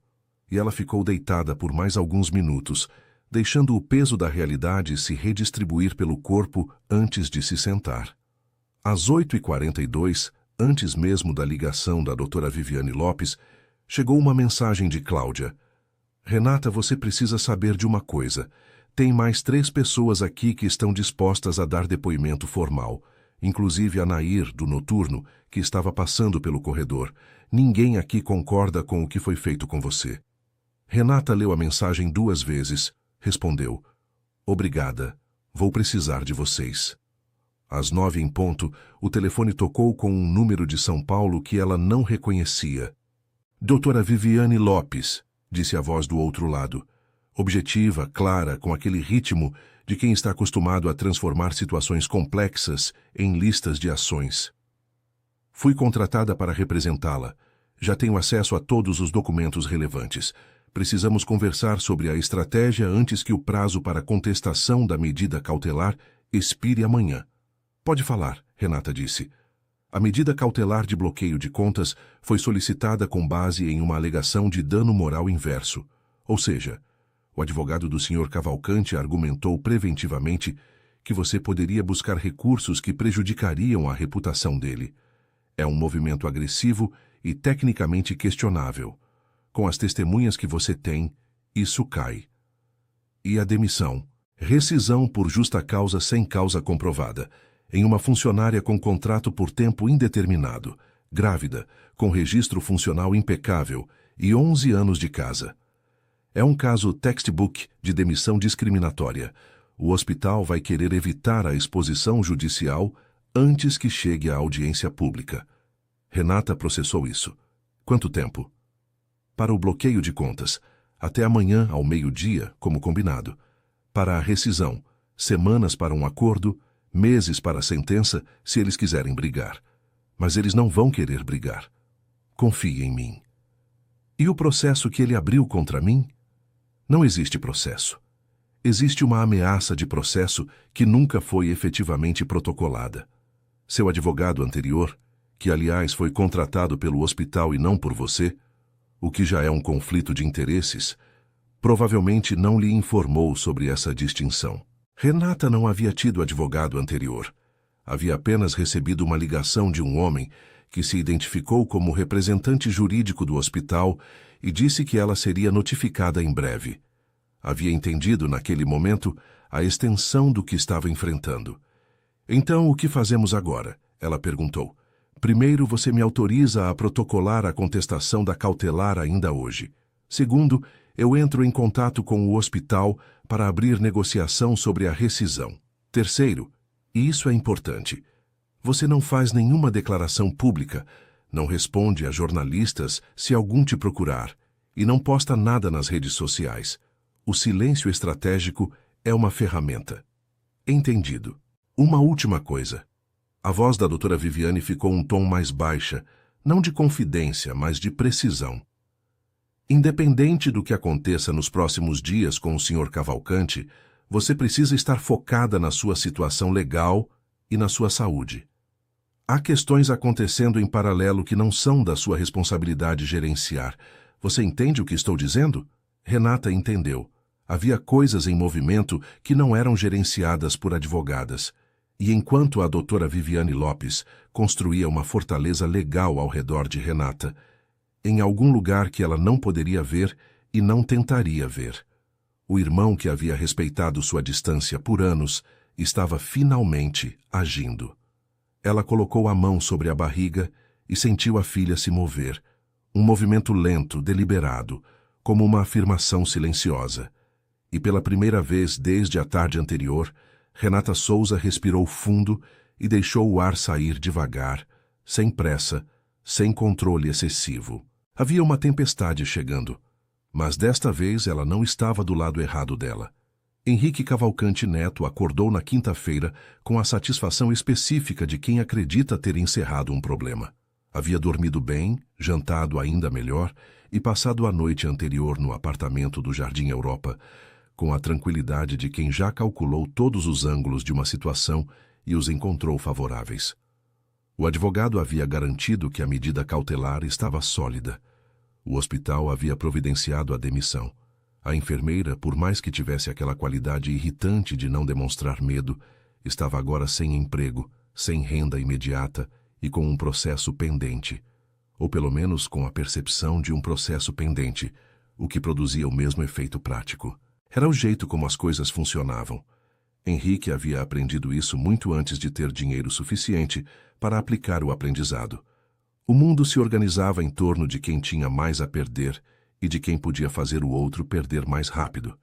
e ela ficou deitada por mais alguns minutos, deixando o peso da realidade se redistribuir pelo corpo antes de se sentar. Às 8h42, antes mesmo da ligação da doutora Viviane Lopes, chegou uma mensagem de Cláudia. Renata, você precisa saber de uma coisa. Tem mais 3 pessoas aqui que estão dispostas a dar depoimento formal, inclusive a Nair, do noturno, que estava passando pelo corredor. Ninguém aqui concorda com o que foi feito com você. Renata leu a mensagem 2 vezes. Respondeu. Obrigada. Vou precisar de vocês. Às 9 em ponto, o telefone tocou com um número de São Paulo que ela não reconhecia. Doutora Viviane Lopes, disse a voz do outro lado. Objetiva, clara, com aquele ritmo de quem está acostumado a transformar situações complexas em listas de ações. Fui contratada para representá-la. Já tenho acesso a todos os documentos relevantes. Precisamos conversar sobre a estratégia antes que o prazo para contestação da medida cautelar expire amanhã. Pode falar, Renata disse. A medida cautelar de bloqueio de contas foi solicitada com base em uma alegação de dano moral inverso. Ou seja, o advogado do Sr. Cavalcante argumentou preventivamente que você poderia buscar recursos que prejudicariam a reputação dele. É um movimento agressivo e tecnicamente questionável. Com as testemunhas que você tem, isso cai. E a demissão? Rescisão por justa causa sem causa comprovada, em uma funcionária com contrato por tempo indeterminado, grávida, com registro funcional impecável e 11 anos de casa. É um caso textbook de demissão discriminatória. O hospital vai querer evitar a exposição judicial antes que chegue à audiência pública. Renata processou isso. Quanto tempo? Para o bloqueio de contas, até amanhã ao meio-dia, como combinado. Para a rescisão, semanas para um acordo, meses para a sentença, se eles quiserem brigar. Mas eles não vão querer brigar. Confie em mim. E o processo que ele abriu contra mim? Não existe processo. Existe uma ameaça de processo que nunca foi efetivamente protocolada. Seu advogado anterior, que aliás foi contratado pelo hospital e não por você, o que já é um conflito de interesses, provavelmente não lhe informou sobre essa distinção. Renata não havia tido advogado anterior. Havia apenas recebido uma ligação de um homem que se identificou como representante jurídico do hospital e disse que ela seria notificada em breve. Havia entendido naquele momento a extensão do que estava enfrentando. Então, o que fazemos agora? Ela perguntou. Primeiro, você me autoriza a protocolar a contestação da cautelar ainda hoje. Segundo, eu entro em contato com o hospital para abrir negociação sobre a rescisão. Terceiro, e isso é importante, você não faz nenhuma declaração pública, não responde a jornalistas se algum te procurar e não posta nada nas redes sociais. O silêncio estratégico é uma ferramenta. Entendido. Uma última coisa. A voz da doutora Viviane ficou um tom mais baixa, não de confidência, mas de precisão. Independente do que aconteça nos próximos dias com o Sr. Cavalcante, você precisa estar focada na sua situação legal e na sua saúde. Há questões acontecendo em paralelo que não são da sua responsabilidade gerenciar. Você entende o que estou dizendo? Renata entendeu. Havia coisas em movimento que não eram gerenciadas por advogadas. E enquanto a doutora Viviane Lopes construía uma fortaleza legal ao redor de Renata, em algum lugar que ela não poderia ver e não tentaria ver, o irmão que havia respeitado sua distância por anos estava finalmente agindo. Ela colocou a mão sobre a barriga e sentiu a filha se mover, um movimento lento, deliberado, como uma afirmação silenciosa. E pela primeira vez desde a tarde anterior, Renata Souza respirou fundo e deixou o ar sair devagar, sem pressa, sem controle excessivo. Havia uma tempestade chegando, mas desta vez ela não estava do lado errado dela. Henrique Cavalcante Neto acordou na quinta-feira com a satisfação específica de quem acredita ter encerrado um problema. Havia dormido bem, jantado ainda melhor e passado a noite anterior no apartamento do Jardim Europa, com a tranquilidade de quem já calculou todos os ângulos de uma situação e os encontrou favoráveis. O advogado havia garantido que a medida cautelar estava sólida. O hospital havia providenciado a demissão. A enfermeira, por mais que tivesse aquela qualidade irritante de não demonstrar medo, estava agora sem emprego, sem renda imediata e com um processo pendente, ou pelo menos com a percepção de um processo pendente, o que produzia o mesmo efeito prático. Era o jeito como as coisas funcionavam. Henrique havia aprendido isso muito antes de ter dinheiro suficiente para aplicar o aprendizado. O mundo se organizava em torno de quem tinha mais a perder e de quem podia fazer o outro perder mais rápido.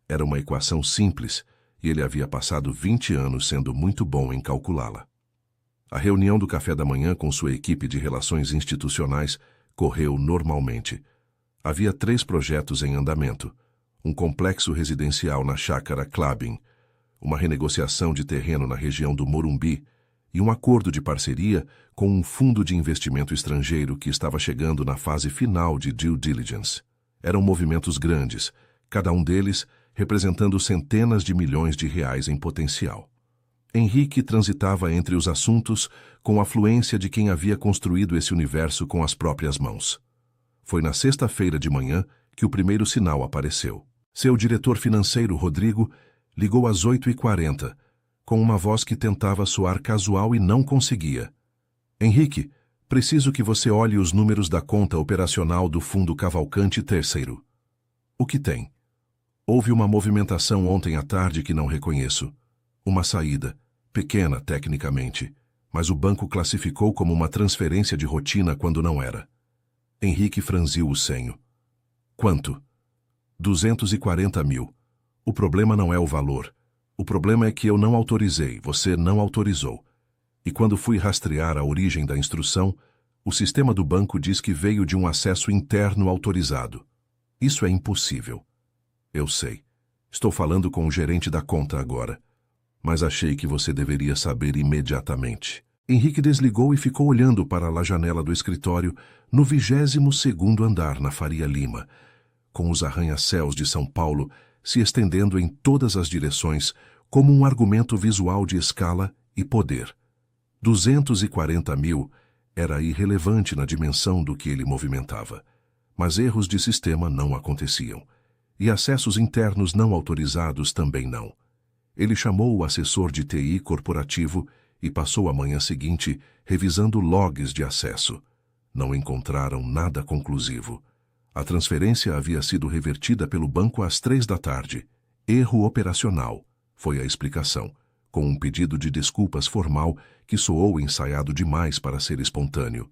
Era uma equação simples e ele havia passado 20 anos sendo muito bom em calculá-la. A reunião do café da manhã com sua equipe de relações institucionais correu normalmente. Havia 3 projetos em andamento: um complexo residencial na chácara Clabin, uma renegociação de terreno na região do Morumbi e um acordo de parceria com um fundo de investimento estrangeiro que estava chegando na fase final de due diligence. Eram movimentos grandes, cada um deles representando centenas de milhões de reais em potencial. Henrique transitava entre os assuntos com a fluência de quem havia construído esse universo com as próprias mãos. Foi na sexta-feira de manhã que o primeiro sinal apareceu. Seu diretor financeiro, Rodrigo, ligou às 8h40, com uma voz que tentava soar casual e não conseguia. Henrique, preciso que você olhe os números da conta operacional do Fundo Cavalcante III. O que tem? Houve uma movimentação ontem à tarde que não reconheço. Uma saída, pequena tecnicamente, mas o banco classificou como uma transferência de rotina quando não era. Henrique franziu o senho. Quanto? 240 mil. O problema não é o valor. O problema é que eu não autorizei, você não autorizou. E quando fui rastrear a origem da instrução, o sistema do banco diz que veio de um acesso interno autorizado. Isso é impossível. Eu sei. Estou falando com o gerente da conta agora. Mas achei que você deveria saber imediatamente. Henrique desligou e ficou olhando para a janela do escritório no 22º andar na Faria Lima, com os arranha-céus de São Paulo se estendendo em todas as direções como um argumento visual de escala e poder. 240 mil era irrelevante na dimensão do que ele movimentava, mas erros de sistema não aconteciam, e acessos internos não autorizados também não. Ele chamou o assessor de TI corporativo e passou a manhã seguinte revisando logs de acesso. Não encontraram nada conclusivo. A transferência havia sido revertida pelo banco às 3h. Erro operacional, foi a explicação, com um pedido de desculpas formal que soou ensaiado demais para ser espontâneo.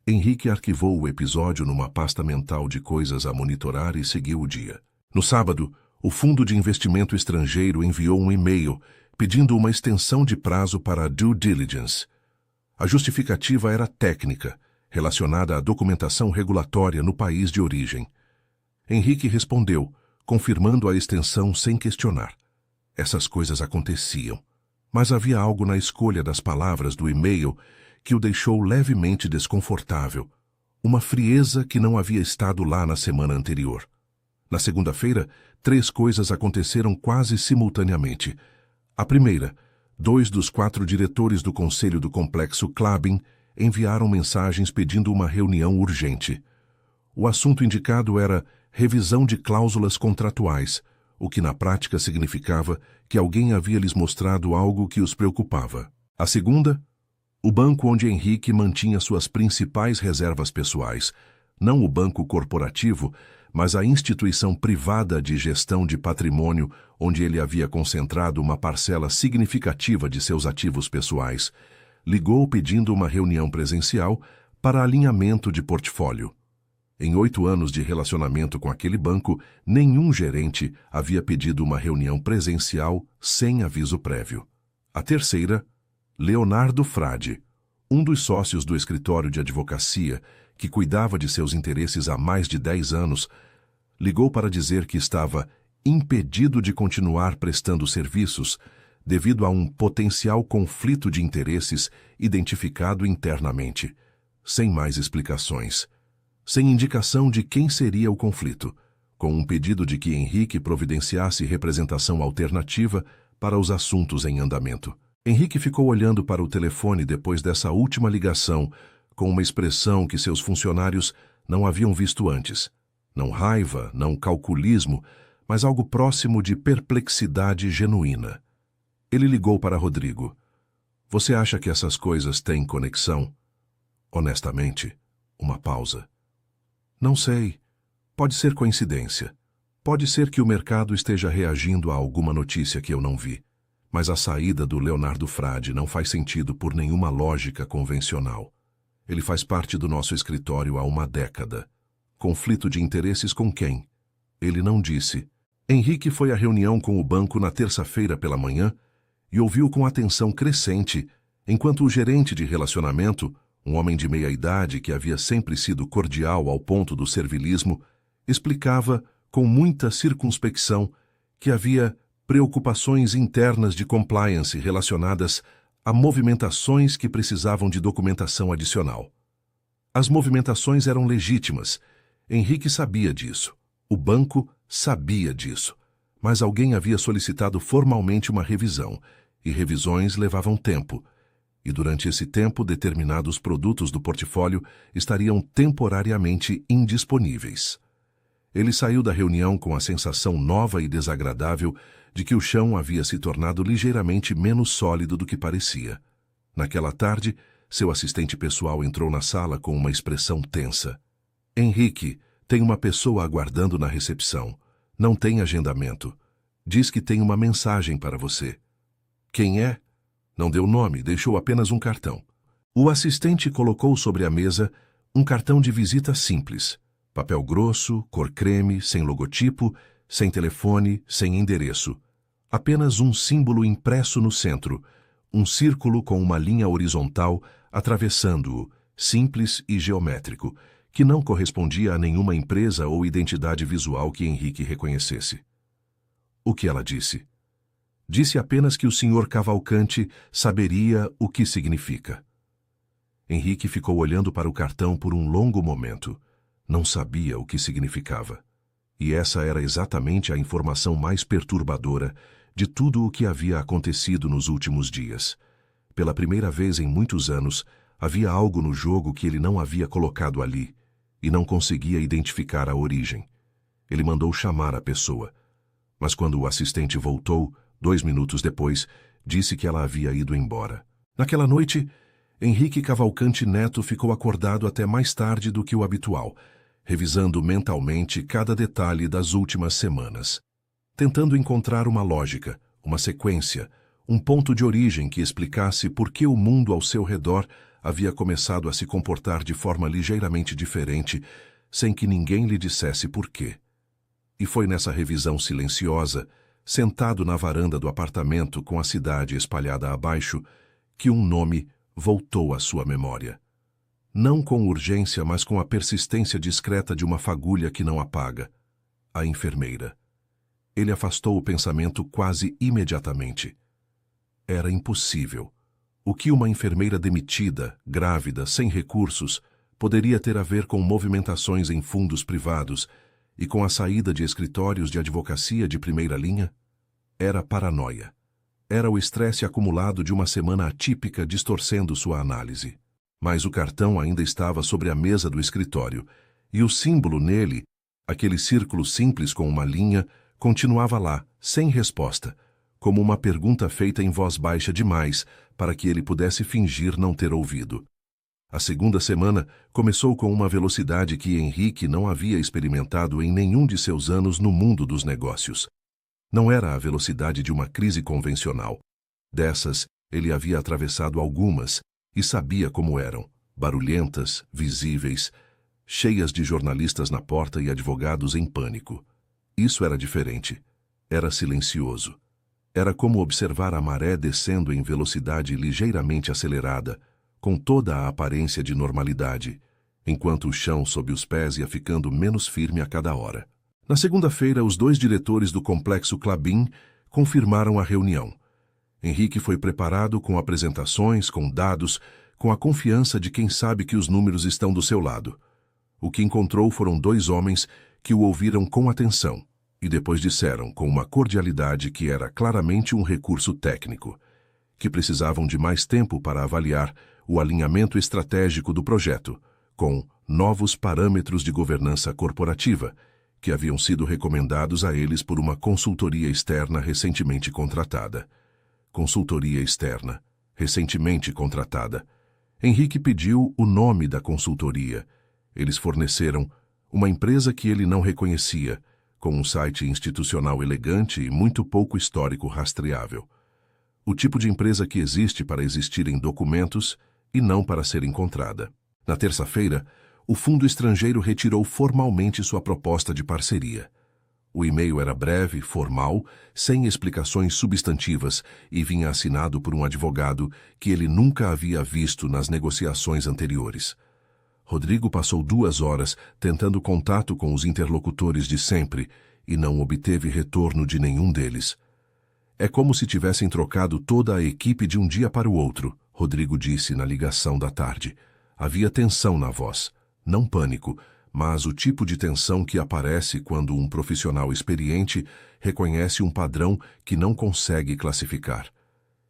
Henrique arquivou o episódio numa pasta mental de coisas a monitorar e seguiu o dia. No sábado, o Fundo de Investimento Estrangeiro enviou um e-mail pedindo uma extensão de prazo para a due diligence. A justificativa era técnica, relacionada à documentação regulatória no país de origem. Henrique respondeu, confirmando a extensão sem questionar. Essas coisas aconteciam, mas havia algo na escolha das palavras do e-mail que o deixou levemente desconfortável, uma frieza que não havia estado lá na semana anterior. Na segunda-feira, 3 coisas aconteceram quase simultaneamente. A primeira, 2 dos 4 diretores do conselho do complexo Clabin enviaram mensagens pedindo uma reunião urgente. O assunto indicado era revisão de cláusulas contratuais, o que na prática significava que alguém havia lhes mostrado algo que os preocupava. A segunda, o banco onde Henrique mantinha suas principais reservas pessoais, não o banco corporativo, mas a instituição privada de gestão de patrimônio onde ele havia concentrado uma parcela significativa de seus ativos pessoais, ligou pedindo uma reunião presencial para alinhamento de portfólio. Em 8 anos de relacionamento com aquele banco, nenhum gerente havia pedido uma reunião presencial sem aviso prévio. A terceira, Leonardo Frade, um dos sócios do escritório de advocacia que cuidava de seus interesses há mais de 10 anos, ligou para dizer que estava impedido de continuar prestando serviços devido a um potencial conflito de interesses identificado internamente, sem mais explicações, sem indicação de quem seria o conflito, com um pedido de que Henrique providenciasse representação alternativa para os assuntos em andamento. Henrique ficou olhando para o telefone depois dessa última ligação, com uma expressão que seus funcionários não haviam visto antes. Não raiva, não calculismo, mas algo próximo de perplexidade genuína. Ele ligou para Rodrigo. Você acha que essas coisas têm conexão? Honestamente, uma pausa. Não sei. Pode ser coincidência. Pode ser que o mercado esteja reagindo a alguma notícia que eu não vi. Mas a saída do Leonardo Frade não faz sentido por nenhuma lógica convencional. Ele faz parte do nosso escritório há uma década. Conflito de interesses com quem? Ele não disse. Henrique foi à reunião com o banco na terça-feira pela manhã e ouviu com atenção crescente, enquanto o gerente de relacionamento, um homem de meia-idade que havia sempre sido cordial ao ponto do servilismo, explicava com muita circunspecção que havia preocupações internas de compliance relacionadas a movimentações que precisavam de documentação adicional. As movimentações eram legítimas. Henrique sabia disso. O banco sabia disso. Mas alguém havia solicitado formalmente uma revisão, e revisões levavam tempo. E durante esse tempo, determinados produtos do portfólio estariam temporariamente indisponíveis. Ele saiu da reunião com a sensação nova e desagradável de que o chão havia se tornado ligeiramente menos sólido do que parecia. Naquela tarde, seu assistente pessoal entrou na sala com uma expressão tensa. Henrique, tem uma pessoa aguardando na recepção. Não tem agendamento. Diz que tem uma mensagem para você. Quem é? Não deu nome, deixou apenas um cartão. O assistente colocou sobre a mesa um cartão de visita simples. Papel grosso, cor creme, sem logotipo, sem telefone, sem endereço. Apenas um símbolo impresso no centro, um círculo com uma linha horizontal atravessando-o, simples e geométrico, que não correspondia a nenhuma empresa ou identidade visual que Henrique reconhecesse. O que ela disse? Disse apenas que o Sr. Cavalcante saberia o que significa. Henrique ficou olhando para o cartão por um longo momento. Não sabia o que significava. E essa era exatamente a informação mais perturbadora de tudo o que havia acontecido nos últimos dias. Pela primeira vez em muitos anos, havia algo no jogo que ele não havia colocado ali, e não conseguia identificar a origem. Ele mandou chamar a pessoa. Mas quando o assistente voltou, 2 minutos depois, disse que ela havia ido embora. Naquela noite, Henrique Cavalcante Neto ficou acordado até mais tarde do que o habitual, revisando mentalmente cada detalhe das últimas semanas, tentando encontrar uma lógica, uma sequência, um ponto de origem que explicasse por que o mundo ao seu redor havia começado a se comportar de forma ligeiramente diferente, sem que ninguém lhe dissesse por quê. E foi nessa revisão silenciosa, sentado na varanda do apartamento com a cidade espalhada abaixo, que um nome voltou à sua memória. Não com urgência, mas com a persistência discreta de uma fagulha que não apaga. A enfermeira. Ele afastou o pensamento quase imediatamente. Era impossível. O que uma enfermeira demitida, grávida, sem recursos, poderia ter a ver com movimentações em fundos privados e com a saída de escritórios de advocacia de primeira linha? Era paranoia. Era o estresse acumulado de uma semana atípica distorcendo sua análise. Mas o cartão ainda estava sobre a mesa do escritório, e o símbolo nele, aquele círculo simples com uma linha, continuava lá, sem resposta, como uma pergunta feita em voz baixa demais para que ele pudesse fingir não ter ouvido. A segunda semana começou com uma velocidade que Henrique não havia experimentado em nenhum de seus anos no mundo dos negócios. Não era a velocidade de uma crise convencional. Dessas, ele havia atravessado algumas e sabia como eram, barulhentas, visíveis, cheias de jornalistas na porta e advogados em pânico. Isso era diferente. Era silencioso. Era como observar a maré descendo em velocidade ligeiramente acelerada, com toda a aparência de normalidade, enquanto o chão sob os pés ia ficando menos firme a cada hora. Na segunda-feira, os 2 diretores do Complexo Klabin confirmaram a reunião. Henrique foi preparado com apresentações, com dados, com a confiança de quem sabe que os números estão do seu lado. O que encontrou foram 2 homens que o ouviram com atenção e depois disseram, com uma cordialidade que era claramente um recurso técnico, que precisavam de mais tempo para avaliar o alinhamento estratégico do projeto, com novos parâmetros de governança corporativa, que haviam sido recomendados a eles por uma consultoria externa recentemente contratada. Consultoria externa, recentemente contratada. Henrique pediu o nome da consultoria. Eles forneceram uma empresa que ele não reconhecia, com um site institucional elegante e muito pouco histórico rastreável. O tipo de empresa que existe para existir em documentos e não para ser encontrada. Na terça-feira, o fundo estrangeiro retirou formalmente sua proposta de parceria. O e-mail era breve, formal, sem explicações substantivas e vinha assinado por um advogado que ele nunca havia visto nas negociações anteriores. Rodrigo passou 2 horas tentando contato com os interlocutores de sempre e não obteve retorno de nenhum deles. É como se tivessem trocado toda a equipe de um dia para o outro, Rodrigo disse na ligação da tarde. Havia tensão na voz, não pânico, mas o tipo de tensão que aparece quando um profissional experiente reconhece um padrão que não consegue classificar.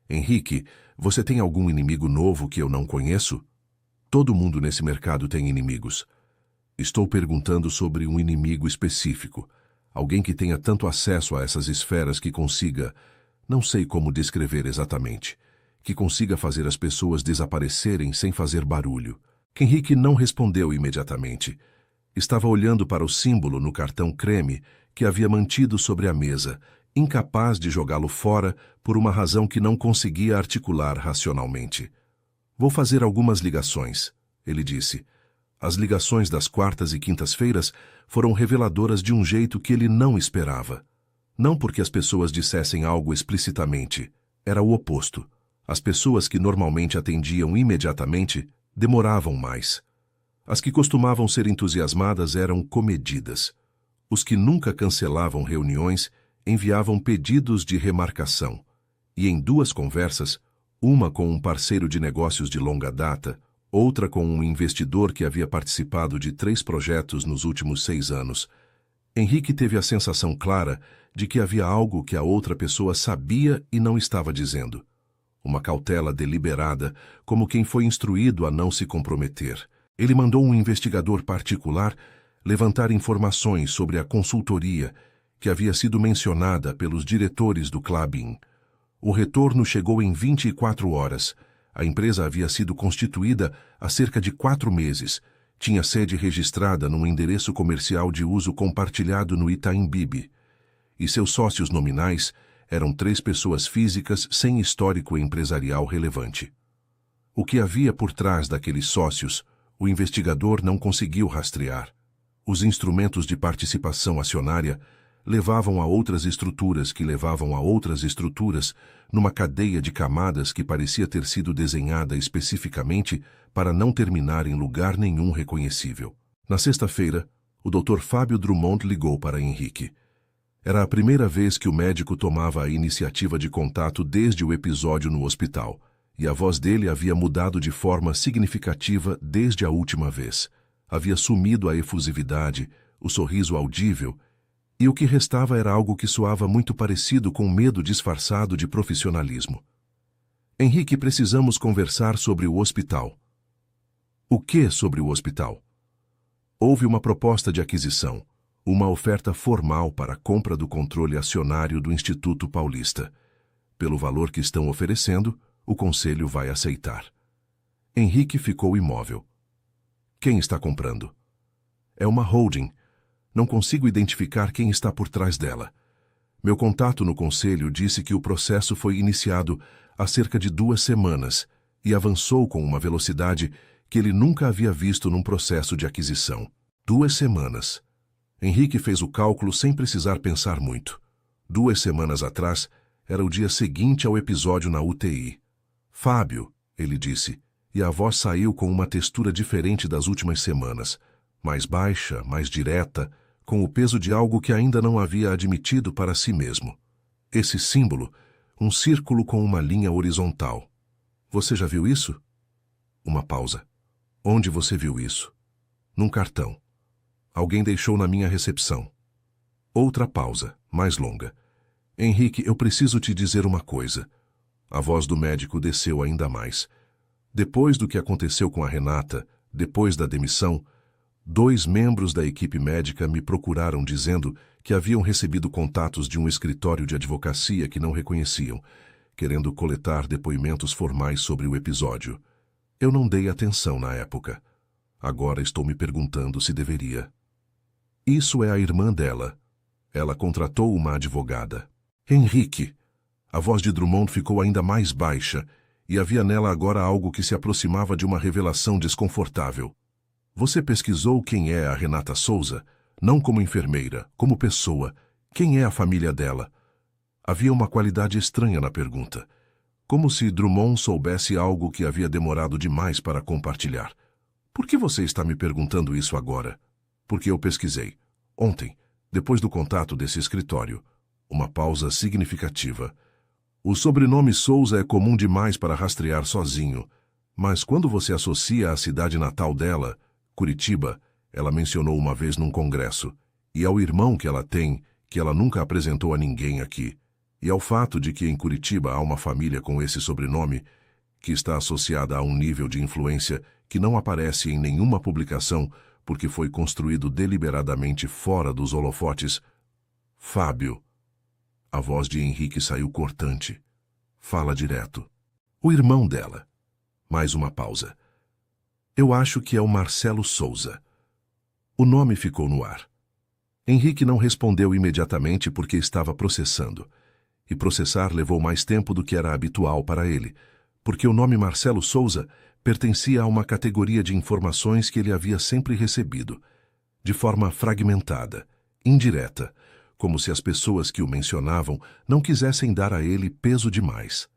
Henrique, você tem algum inimigo novo que eu não conheço? Todo mundo nesse mercado tem inimigos. Estou perguntando sobre um inimigo específico. Alguém que tenha tanto acesso a essas esferas que consiga, não sei como descrever exatamente, que consiga fazer as pessoas desaparecerem sem fazer barulho. Henrique não respondeu imediatamente. Estava olhando para o símbolo no cartão creme que havia mantido sobre a mesa, incapaz de jogá-lo fora por uma razão que não conseguia articular racionalmente. Vou fazer algumas ligações, ele disse. As ligações das quartas e quintas-feiras foram reveladoras de um jeito que ele não esperava. Não porque as pessoas dissessem algo explicitamente. Era o oposto. As pessoas que normalmente atendiam imediatamente demoravam mais. As que costumavam ser entusiasmadas eram comedidas. Os que nunca cancelavam reuniões enviavam pedidos de remarcação. E em 2 conversas, uma com um parceiro de negócios de longa data, outra com um investidor que havia participado de 3 projetos nos últimos 6 anos, Henrique teve a sensação clara de que havia algo que a outra pessoa sabia e não estava dizendo. Uma cautela deliberada, como quem foi instruído a não se comprometer. Ele mandou um investigador particular levantar informações sobre a consultoria que havia sido mencionada pelos diretores do Klabin. O retorno chegou em 24 horas. A empresa havia sido constituída há cerca de 4 meses. Tinha sede registrada num endereço comercial de uso compartilhado no Itaim Bibi. E seus sócios nominais eram 3 pessoas físicas sem histórico empresarial relevante. O que havia por trás daqueles sócios, o investigador não conseguiu rastrear. Os instrumentos de participação acionária levavam a outras estruturas que levavam a outras estruturas numa cadeia de camadas que parecia ter sido desenhada especificamente para não terminar em lugar nenhum reconhecível. Na sexta-feira, o Dr. Fábio Drummond ligou para Henrique. Era a primeira vez que o médico tomava a iniciativa de contato desde o episódio no hospital, e a voz dele havia mudado de forma significativa desde a última vez. Havia sumido a efusividade, o sorriso audível, e o que restava era algo que soava muito parecido com medo disfarçado de profissionalismo. Henrique, precisamos conversar sobre o hospital. O que sobre o hospital? Houve uma proposta de aquisição, uma oferta formal para a compra do controle acionário do Instituto Paulista. Pelo valor que estão oferecendo, o conselho vai aceitar. Henrique ficou imóvel. Quem está comprando? É uma holding. Não consigo identificar quem está por trás dela. Meu contato no conselho disse que o processo foi iniciado há cerca de 2 semanas e avançou com uma velocidade que ele nunca havia visto num processo de aquisição. 2 semanas. Henrique fez o cálculo sem precisar pensar muito. 2 semanas atrás, era o dia seguinte ao episódio na UTI. Fábio, ele disse, e a voz saiu com uma textura diferente das últimas semanas, mais baixa, mais direta, com o peso de algo que ainda não havia admitido para si mesmo. Esse símbolo, um círculo com uma linha horizontal. Você já viu isso? Uma pausa. Onde você viu isso? Num cartão. Alguém deixou na minha recepção. Outra pausa, mais longa. Henrique, eu preciso te dizer uma coisa. A voz do médico desceu ainda mais. Depois do que aconteceu com a Renata, depois da demissão, 2 membros da equipe médica me procuraram dizendo que haviam recebido contatos de um escritório de advocacia que não reconheciam, querendo coletar depoimentos formais sobre o episódio. Eu não dei atenção na época. Agora estou me perguntando se deveria. Isso é a irmã dela. Ela contratou uma advogada. Henrique. A voz de Drummond ficou ainda mais baixa, e havia nela agora algo que se aproximava de uma revelação desconfortável. Você pesquisou quem é a Renata Souza, não como enfermeira, como pessoa, Quem é a família dela? Havia uma qualidade estranha na pergunta. Como se Drummond soubesse algo que havia demorado demais para compartilhar. Por que você está me perguntando isso agora? Porque eu pesquisei. Ontem, depois do contato desse escritório. Uma pausa significativa. O sobrenome Souza é comum demais para rastrear sozinho. Mas quando você associa à cidade natal dela, Curitiba, ela mencionou uma vez num congresso, e ao irmão que ela tem, que ela nunca apresentou a ninguém aqui, e ao fato de que em Curitiba há uma família com esse sobrenome, que está associada a um nível de influência que não aparece em nenhuma publicação porque foi construído deliberadamente fora dos holofotes. Fábio. A voz de Henrique saiu cortante. Fala direto. O irmão dela. Mais uma pausa. Eu acho que é o Marcelo Souza. O nome ficou no ar. Henrique não respondeu imediatamente porque estava processando. E processar levou mais tempo do que era habitual para ele, porque o nome Marcelo Souza pertencia a uma categoria de informações que ele havia sempre recebido, de forma fragmentada, indireta, como se as pessoas que o mencionavam não quisessem dar a ele peso demais.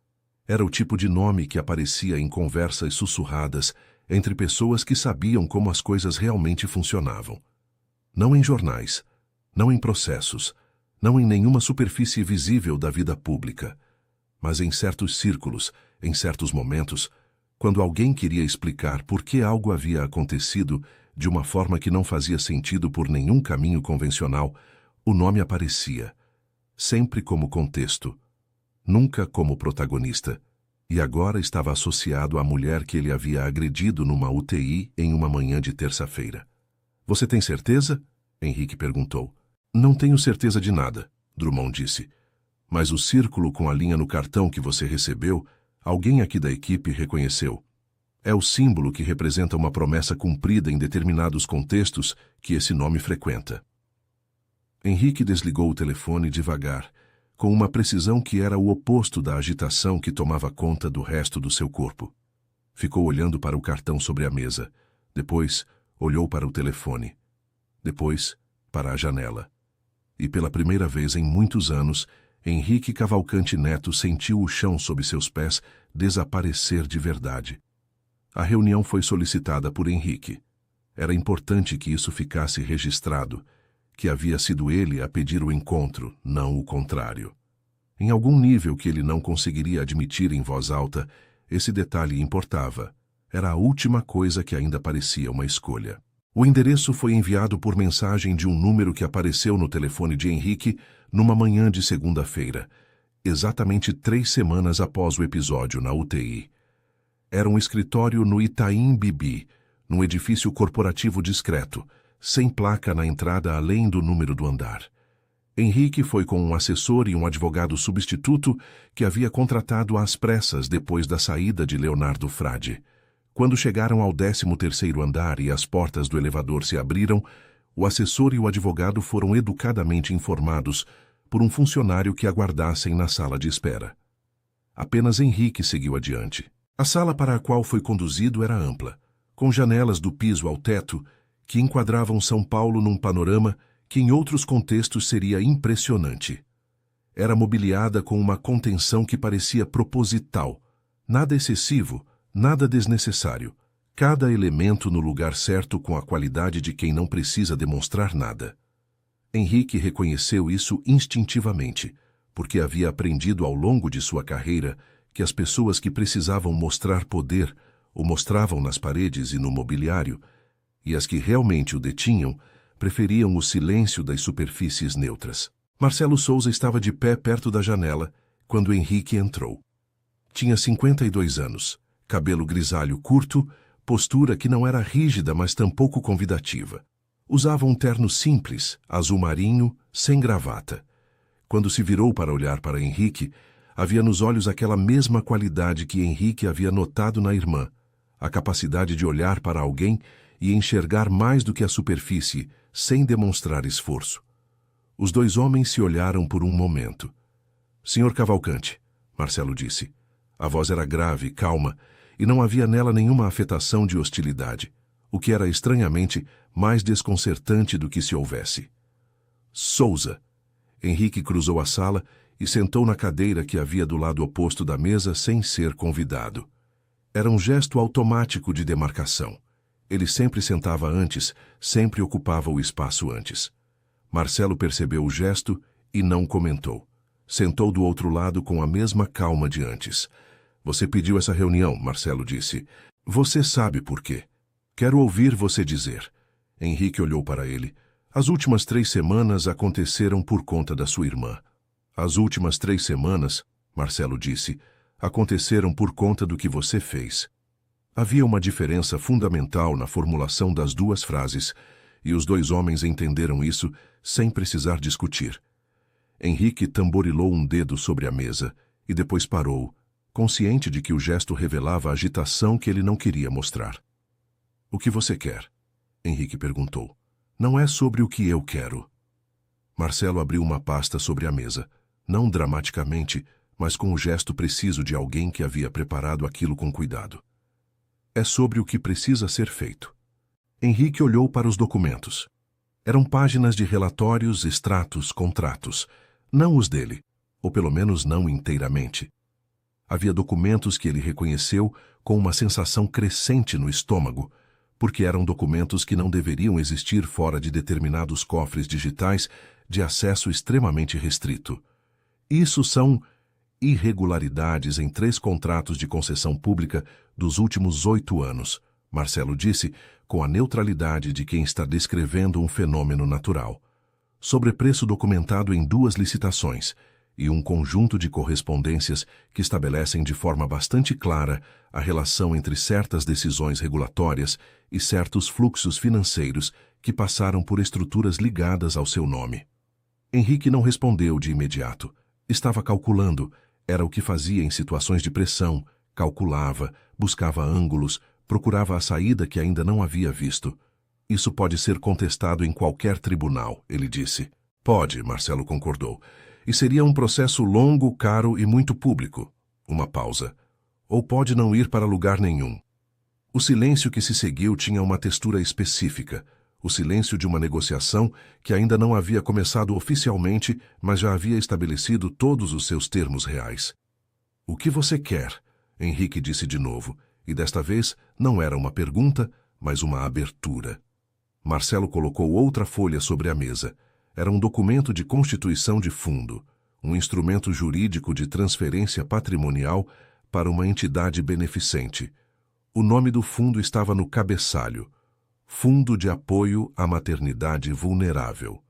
Era o tipo de nome que aparecia em conversas sussurradas entre pessoas que sabiam como as coisas realmente funcionavam. Não em jornais, não em processos, não em nenhuma superfície visível da vida pública, mas em certos círculos, em certos momentos, quando alguém queria explicar por que algo havia acontecido de uma forma que não fazia sentido por nenhum caminho convencional, o nome aparecia, sempre como contexto, nunca como protagonista, e agora estava associado à mulher que ele havia agredido numa UTI em uma manhã de terça-feira. Você tem certeza? Henrique perguntou. Não tenho certeza de nada, Drummond disse. Mas o círculo com a linha no cartão que você recebeu, alguém aqui da equipe reconheceu. É o símbolo que representa uma promessa cumprida em determinados contextos que esse nome frequenta. Henrique desligou o telefone devagar, com uma precisão que era o oposto da agitação que tomava conta do resto do seu corpo. Ficou olhando para o cartão sobre a mesa. Depois, olhou para o telefone. Depois, para a janela. E pela primeira vez em muitos anos, Henrique Cavalcante Neto sentiu o chão sob seus pés desaparecer de verdade. A reunião foi solicitada por Henrique. Era importante que isso ficasse registrado, que havia sido ele a pedir o encontro, não o contrário. Em algum nível que ele não conseguiria admitir em voz alta, esse detalhe importava. Era a última coisa que ainda parecia uma escolha. O endereço foi enviado por mensagem de um número que apareceu no telefone de Henrique numa manhã de segunda-feira, exatamente 3 semanas após o episódio na UTI. Era um escritório no Itaim Bibi, num edifício corporativo discreto, sem placa na entrada além do número do andar. Henrique foi com um assessor e um advogado substituto que havia contratado às pressas depois da saída de Leonardo Frade. Quando chegaram ao 13º andar e as portas do elevador se abriram, o assessor e o advogado foram educadamente informados por um funcionário que aguardassem na sala de espera. Apenas Henrique seguiu adiante. A sala para a qual foi conduzido era ampla, com janelas do piso ao teto que enquadravam São Paulo num panorama que em outros contextos seria impressionante. Era mobiliada com uma contenção que parecia proposital, nada excessivo, nada desnecessário, cada elemento no lugar certo com a qualidade de quem não precisa demonstrar nada. Henrique reconheceu isso instintivamente, porque havia aprendido ao longo de sua carreira que as pessoas que precisavam mostrar poder o mostravam nas paredes e no mobiliário, e as que realmente o detinham preferiam o silêncio das superfícies neutras. Marcelo Souza estava de pé perto da janela quando Henrique entrou. Tinha 52 anos, cabelo grisalho curto, postura que não era rígida, mas tampouco convidativa. Usava um terno simples, azul marinho, sem gravata. Quando se virou para olhar para Henrique, havia nos olhos aquela mesma qualidade que Henrique havia notado na irmã, a capacidade de olhar para alguém e enxergar mais do que a superfície, sem demonstrar esforço. Os dois homens se olharam por um momento. "Senhor Cavalcante", Marcelo disse. A voz era grave, calma, e não havia nela nenhuma afetação de hostilidade, o que era estranhamente mais desconcertante do que se houvesse. "Souza", Henrique cruzou a sala e sentou na cadeira que havia do lado oposto da mesa sem ser convidado. Era um gesto automático de demarcação. Ele sempre sentava antes, sempre ocupava o espaço antes. Marcelo percebeu o gesto e não comentou. Sentou do outro lado com a mesma calma de antes. Você pediu essa reunião, Marcelo disse. Você sabe por quê. Quero ouvir você dizer. Henrique olhou para ele. As últimas 3 semanas aconteceram por conta da sua irmã. As últimas 3 semanas, Marcelo disse, aconteceram por conta do que você fez. Havia uma diferença fundamental na formulação das 2 frases, e os 2 homens entenderam isso sem precisar discutir. Henrique tamborilou um dedo sobre a mesa e depois parou, consciente de que o gesto revelava a agitação que ele não queria mostrar. O que você quer? Henrique perguntou. Não é sobre o que eu quero. Marcelo abriu uma pasta sobre a mesa, não dramaticamente, mas com o gesto preciso de alguém que havia preparado aquilo com cuidado. É sobre o que precisa ser feito. Henrique olhou para os documentos. Eram páginas de relatórios, extratos, contratos, não os dele, ou pelo menos não inteiramente. Havia documentos que ele reconheceu com uma sensação crescente no estômago, porque eram documentos que não deveriam existir fora de determinados cofres digitais de acesso extremamente restrito. Isso são irregularidades em 3 contratos de concessão pública dos últimos 8 anos, Marcelo disse, com a neutralidade de quem está descrevendo um fenômeno natural. Sobrepreço documentado em 2 licitações e um conjunto de correspondências que estabelecem de forma bastante clara a relação entre certas decisões regulatórias e certos fluxos financeiros que passaram por estruturas ligadas ao seu nome. Henrique não respondeu de imediato. Estava calculando, era o que fazia em situações de pressão, calculava, buscava ângulos, procurava a saída que ainda não havia visto. Isso pode ser contestado em qualquer tribunal, ele disse. Pode, Marcelo concordou. E seria um processo longo, caro e muito público. Uma pausa. Ou pode não ir para lugar nenhum. O silêncio que se seguiu tinha uma textura específica. O silêncio de uma negociação que ainda não havia começado oficialmente, mas já havia estabelecido todos os seus termos reais. O que você quer? Henrique disse de novo, e desta vez não era uma pergunta, mas uma abertura. Marcelo colocou outra folha sobre a mesa. Era um documento de constituição de fundo, um instrumento jurídico de transferência patrimonial para uma entidade beneficente. O nome do fundo estava no cabeçalho. Fundo de Apoio à Maternidade Vulnerável.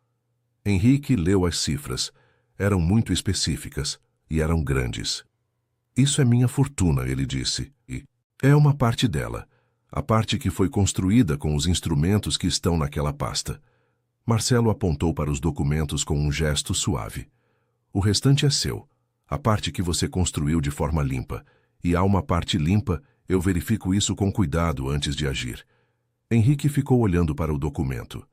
Henrique leu as cifras. Eram muito específicas e eram grandes. Isso é minha fortuna, ele disse, e é uma parte dela, a parte que foi construída com os instrumentos que estão naquela pasta. Marcelo apontou para os documentos com um gesto suave. O restante é seu, a parte que você construiu de forma limpa, e há uma parte limpa, eu verifico isso com cuidado antes de agir. Henrique ficou olhando para o documento.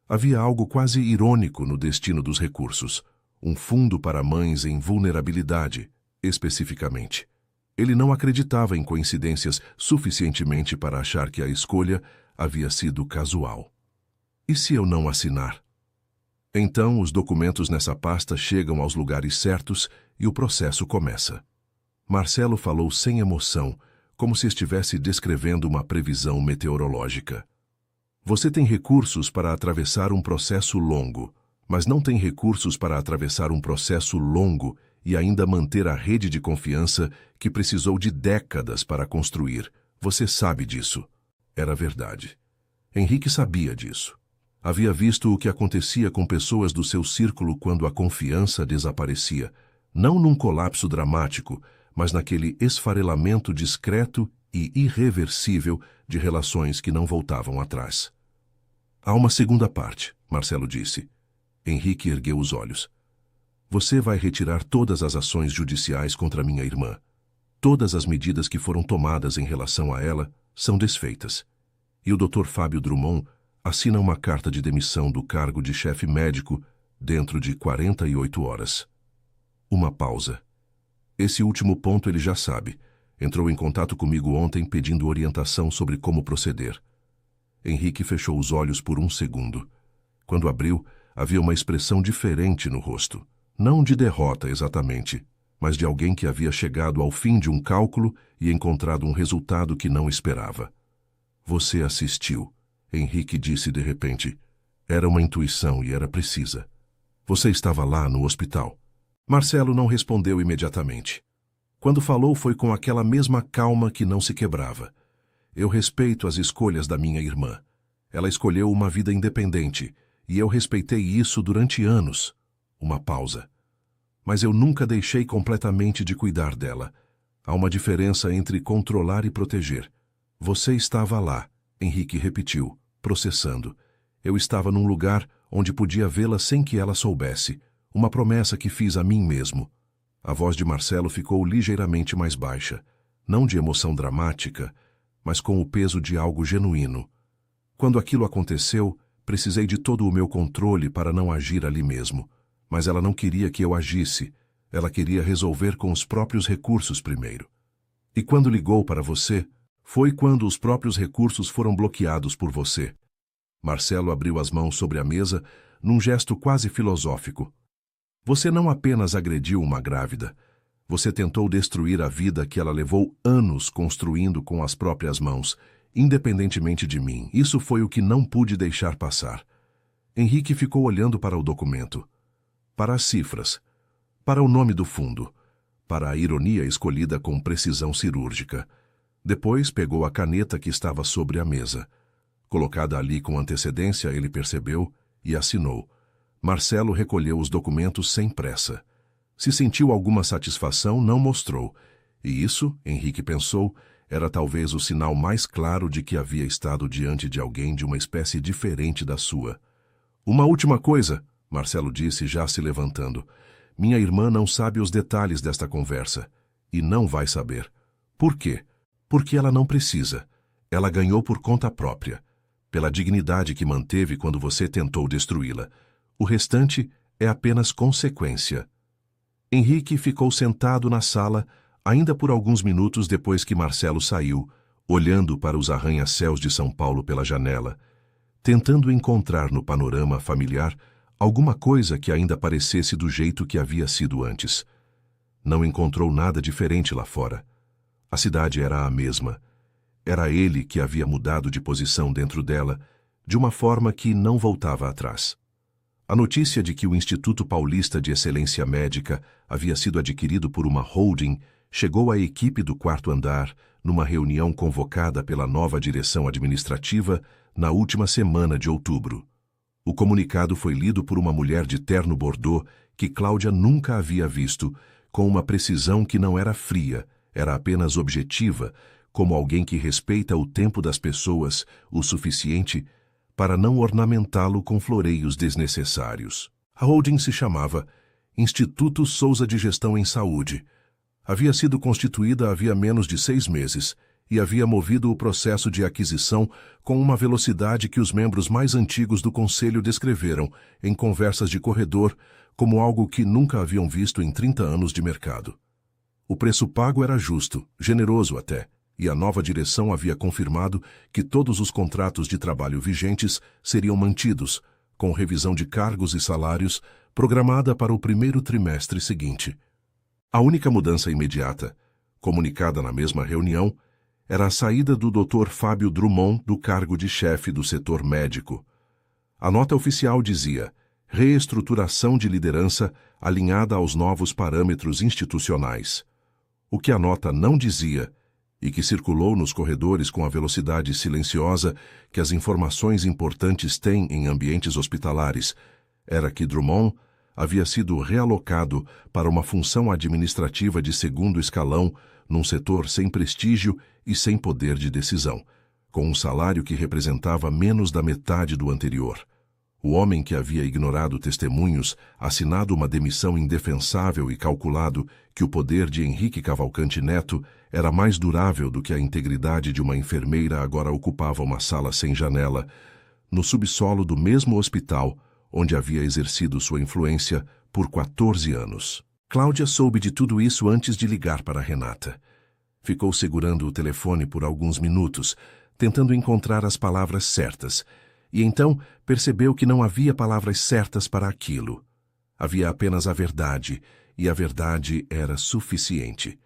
Havia algo quase irônico no destino dos recursos, um fundo para mães em vulnerabilidade, especificamente. Ele não acreditava em coincidências suficientemente para achar que a escolha havia sido casual. E se eu não assinar? Então, os documentos nessa pasta chegam aos lugares certos e o processo começa. Marcelo falou sem emoção, como se estivesse descrevendo uma previsão meteorológica. Você tem recursos para atravessar um processo longo, mas não tem recursos para atravessar um processo longo e ainda manter a rede de confiança que precisou de décadas para construir. Você sabe disso. Era verdade. Henrique sabia disso. Havia visto o que acontecia com pessoas do seu círculo quando a confiança desaparecia, não num colapso dramático, mas naquele esfarelamento discreto e irreversível de relações que não voltavam atrás. Há uma segunda parte, Marcelo disse. Henrique ergueu os olhos. Você vai retirar todas as ações judiciais contra minha irmã. Todas as medidas que foram tomadas em relação a ela são desfeitas. E o Dr. Fábio Drummond assina uma carta de demissão do cargo de chefe médico dentro de 48 horas. Uma pausa. Esse último ponto ele já sabe. Entrou em contato comigo ontem pedindo orientação sobre como proceder. Henrique fechou os olhos por um segundo. Quando abriu, havia uma expressão diferente no rosto. Não de derrota exatamente, mas de alguém que havia chegado ao fim de um cálculo e encontrado um resultado que não esperava. Você assistiu, Henrique disse de repente. Era uma intuição e era precisa. Você estava lá no hospital. Marcelo não respondeu imediatamente. Quando falou foi com aquela mesma calma que não se quebrava. Eu respeito as escolhas da minha irmã. Ela escolheu uma vida independente, e eu respeitei isso durante anos. Uma pausa. Mas eu nunca deixei completamente de cuidar dela. Há uma diferença entre controlar e proteger. Você estava lá, Henrique repetiu, processando. Eu estava num lugar onde podia vê-la sem que ela soubesse. Uma promessa que fiz a mim mesmo. A voz de Marcelo ficou ligeiramente mais baixa. Não de emoção dramática, mas com o peso de algo genuíno. Quando aquilo aconteceu, precisei de todo o meu controle para não agir ali mesmo. Mas ela não queria que eu agisse. Ela queria resolver com os próprios recursos primeiro. E quando ligou para você, foi quando os próprios recursos foram bloqueados por você. Marcelo abriu as mãos sobre a mesa, num gesto quase filosófico. Você não apenas agrediu uma grávida. Você tentou destruir a vida que ela levou anos construindo com as próprias mãos, independentemente de mim. Isso foi o que não pude deixar passar. Henrique ficou olhando para o documento. Para as cifras. Para o nome do fundo. Para a ironia escolhida com precisão cirúrgica. Depois pegou a caneta que estava sobre a mesa. Colocada ali com antecedência, ele percebeu e assinou. Marcelo recolheu os documentos sem pressa. Se sentiu alguma satisfação, não mostrou. E isso, Henrique pensou, era talvez o sinal mais claro de que havia estado diante de alguém de uma espécie diferente da sua. Uma última coisa, Marcelo disse já se levantando. Minha irmã não sabe os detalhes desta conversa. E não vai saber. Por quê? Porque ela não precisa. Ela ganhou por conta própria. Pela dignidade que manteve quando você tentou destruí-la. O restante é apenas consequência. Henrique ficou sentado na sala, ainda por alguns minutos depois que Marcelo saiu, olhando para os arranha-céus de São Paulo pela janela, tentando encontrar no panorama familiar alguma coisa que ainda parecesse do jeito que havia sido antes. Não encontrou nada diferente lá fora. A cidade era a mesma. Era ele que havia mudado de posição dentro dela, de uma forma que não voltava atrás. A notícia de que o Instituto Paulista de Excelência Médica havia sido adquirido por uma holding chegou à equipe do quarto andar numa reunião convocada pela nova direção administrativa na última semana de outubro. O comunicado foi lido por uma mulher de terno bordô que Cláudia nunca havia visto, com uma precisão que não era fria, era apenas objetiva, como alguém que respeita o tempo das pessoas o suficiente para não ornamentá-lo com floreios desnecessários. A holding se chamava Instituto Souza de Gestão em Saúde. Havia sido constituída havia menos de 6 meses e havia movido o processo de aquisição com uma velocidade que os membros mais antigos do conselho descreveram, em conversas de corredor, como algo que nunca haviam visto em 30 anos de mercado. O preço pago era justo, generoso até, e a nova direção havia confirmado que todos os contratos de trabalho vigentes seriam mantidos, com revisão de cargos e salários programada para o primeiro trimestre seguinte. A única mudança imediata, comunicada na mesma reunião, era a saída do Dr. Fábio Drummond do cargo de chefe do setor médico. A nota oficial dizia: reestruturação de liderança alinhada aos novos parâmetros institucionais. O que a nota não dizia, e que circulou nos corredores com a velocidade silenciosa que as informações importantes têm em ambientes hospitalares, era que Drummond havia sido realocado para uma função administrativa de segundo escalão num setor sem prestígio e sem poder de decisão, com um salário que representava menos da metade do anterior. O homem que havia ignorado testemunhos, assinado uma demissão indefensável e calculado que o poder de Henrique Cavalcante Neto era mais durável do que a integridade de uma enfermeira, agora ocupava uma sala sem janela, no subsolo do mesmo hospital onde havia exercido sua influência por 14 anos. Cláudia soube de tudo isso antes de ligar para Renata. Ficou segurando o telefone por alguns minutos, tentando encontrar as palavras certas, E então percebeu que não havia palavras certas para aquilo. Havia apenas a verdade, e a verdade era suficiente.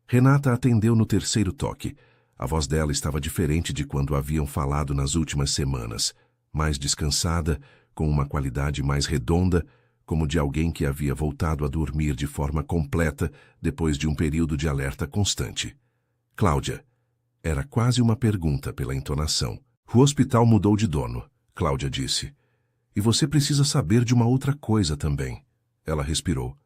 Renata atendeu no terceiro toque. A voz dela estava diferente de quando haviam falado nas últimas semanas, mais descansada, com uma qualidade mais redonda, como de alguém que havia voltado a dormir de forma completa depois de um período de alerta constante. Cláudia. Era quase uma pergunta pela entonação. O hospital mudou de dono, Cláudia disse. E você precisa saber de uma outra coisa também. Ela respirou.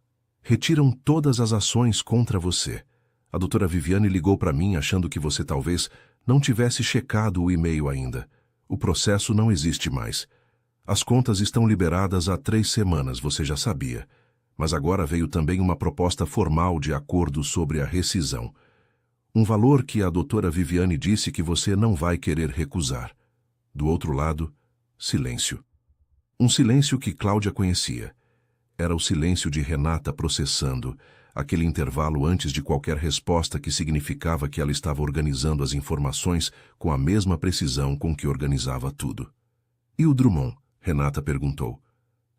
Retiram todas as ações contra você. A doutora Viviane ligou para mim achando que você talvez não tivesse checado o e-mail ainda. O processo não existe mais. As contas estão liberadas há 3 semanas, você já sabia. Mas agora veio também uma proposta formal de acordo sobre a rescisão. Um valor que a doutora Viviane disse que você não vai querer recusar. Do outro lado, silêncio. Um silêncio que Cláudia conhecia. Era o silêncio de Renata processando, aquele intervalo antes de qualquer resposta que significava que ela estava organizando as informações com a mesma precisão com que organizava tudo. E o Drummond? Renata perguntou.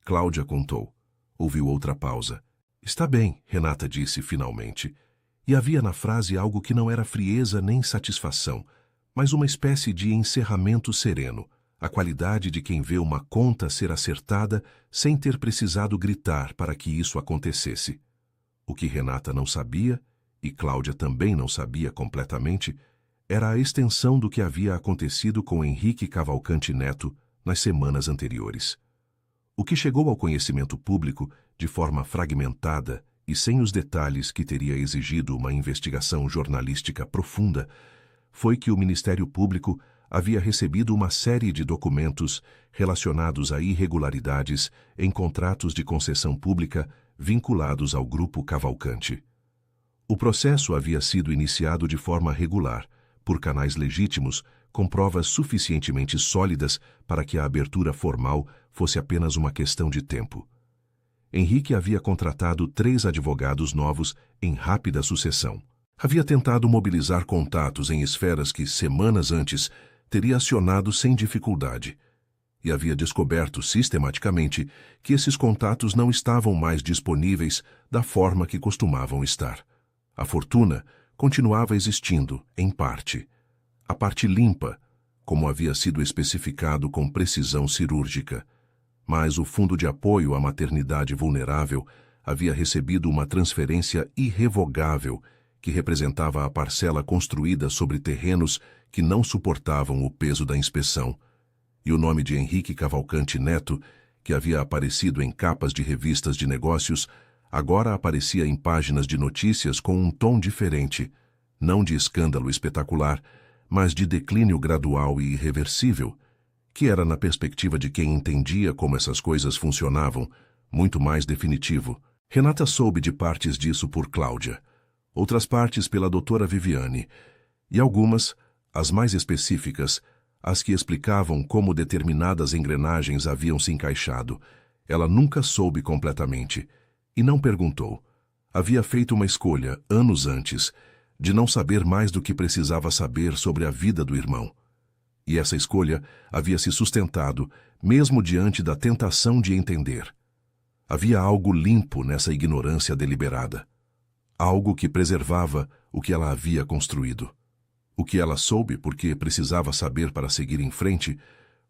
Cláudia contou. Ouviu outra pausa. Está bem, Renata disse finalmente. E havia na frase algo que não era frieza nem satisfação, mas uma espécie de encerramento sereno, a qualidade de quem vê uma conta ser acertada sem ter precisado gritar para que isso acontecesse. O que Renata não sabia, e Cláudia também não sabia completamente, era a extensão do que havia acontecido com Henrique Cavalcante Neto nas semanas anteriores. O que chegou ao conhecimento público de forma fragmentada e sem os detalhes que teria exigido uma investigação jornalística profunda foi que o Ministério Público havia recebido uma série de documentos relacionados a irregularidades em contratos de concessão pública vinculados ao Grupo Cavalcante. O processo havia sido iniciado de forma regular, por canais legítimos, com provas suficientemente sólidas para que a abertura formal fosse apenas uma questão de tempo. Henrique havia contratado 3 advogados novos em rápida sucessão. Havia tentado mobilizar contatos em esferas que, semanas antes, teria acionado sem dificuldade. E havia descoberto sistematicamente que esses contatos não estavam mais disponíveis da forma que costumavam estar. A fortuna continuava existindo, em parte. A parte limpa, como havia sido especificado com precisão cirúrgica. Mas o Fundo de Apoio à Maternidade Vulnerável havia recebido uma transferência irrevogável que representava a parcela construída sobre terrenos que não suportavam o peso da inspeção. E o nome de Henrique Cavalcante Neto, que havia aparecido em capas de revistas de negócios, agora aparecia em páginas de notícias com um tom diferente, não de escândalo espetacular, mas de declínio gradual e irreversível, que era, na perspectiva de quem entendia como essas coisas funcionavam, muito mais definitivo. Renata soube de partes disso por Cláudia, outras partes pela doutora Viviane, e algumas, as mais específicas, as que explicavam como determinadas engrenagens haviam se encaixado. Ela nunca soube completamente, e não perguntou. Havia feito uma escolha, anos antes, de não saber mais do que precisava saber sobre a vida do irmão. E essa escolha havia se sustentado, mesmo diante da tentação de entender. Havia algo limpo nessa ignorância deliberada. Algo que preservava o que ela havia construído. O que ela soube, porque precisava saber para seguir em frente,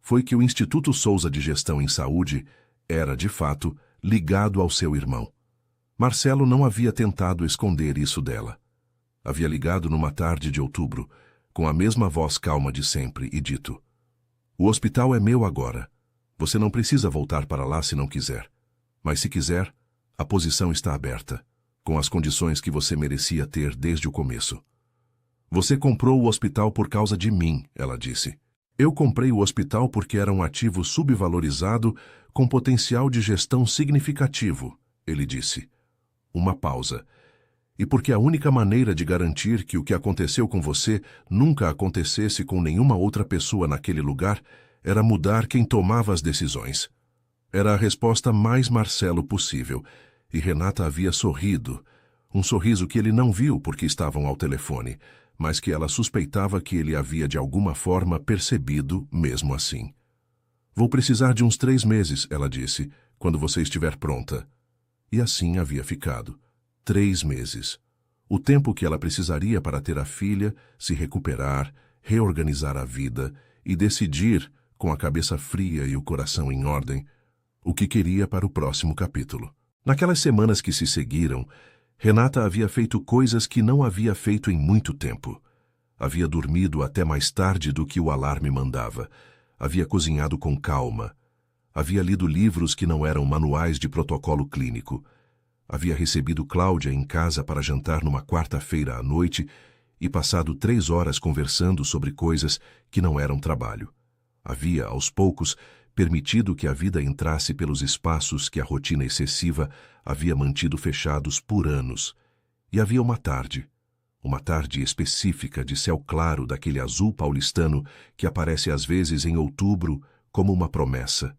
foi que o Instituto Souza de Gestão em Saúde era, de fato, ligado ao seu irmão. Marcelo não havia tentado esconder isso dela. Havia ligado numa tarde de outubro, com a mesma voz calma de sempre, e dito: "O hospital é meu agora. Você não precisa voltar para lá se não quiser. Mas se quiser, a posição está aberta, com as condições que você merecia ter desde o começo. Você comprou o hospital por causa de mim", ela disse. "Eu comprei o hospital porque era um ativo subvalorizado com potencial de gestão significativo", ele disse. Uma pausa. "E porque a única maneira de garantir que o que aconteceu com você nunca acontecesse com nenhuma outra pessoa naquele lugar era mudar quem tomava as decisões." Era a resposta mais Marcelo possível, e Renata havia sorrido, um sorriso que ele não viu porque estavam ao telefone, mas que ela suspeitava que ele havia de alguma forma percebido mesmo assim. Vou precisar de uns 3 meses, ela disse, quando você estiver pronta. E assim havia ficado. 3 meses. O tempo que ela precisaria para ter a filha, se recuperar, reorganizar a vida e decidir, com a cabeça fria e o coração em ordem, o que queria para o próximo capítulo. Naquelas semanas que se seguiram, Renata havia feito coisas que não havia feito em muito tempo. Havia dormido até mais tarde do que o alarme mandava. Havia cozinhado com calma. Havia lido livros que não eram manuais de protocolo clínico. Havia recebido Cláudia em casa para jantar numa quarta-feira à noite e passado 3 horas conversando sobre coisas que não eram trabalho. Havia, aos poucos, permitido que a vida entrasse pelos espaços que a rotina excessiva havia mantido fechados por anos. E havia uma tarde específica de céu claro daquele azul paulistano que aparece às vezes em outubro como uma promessa,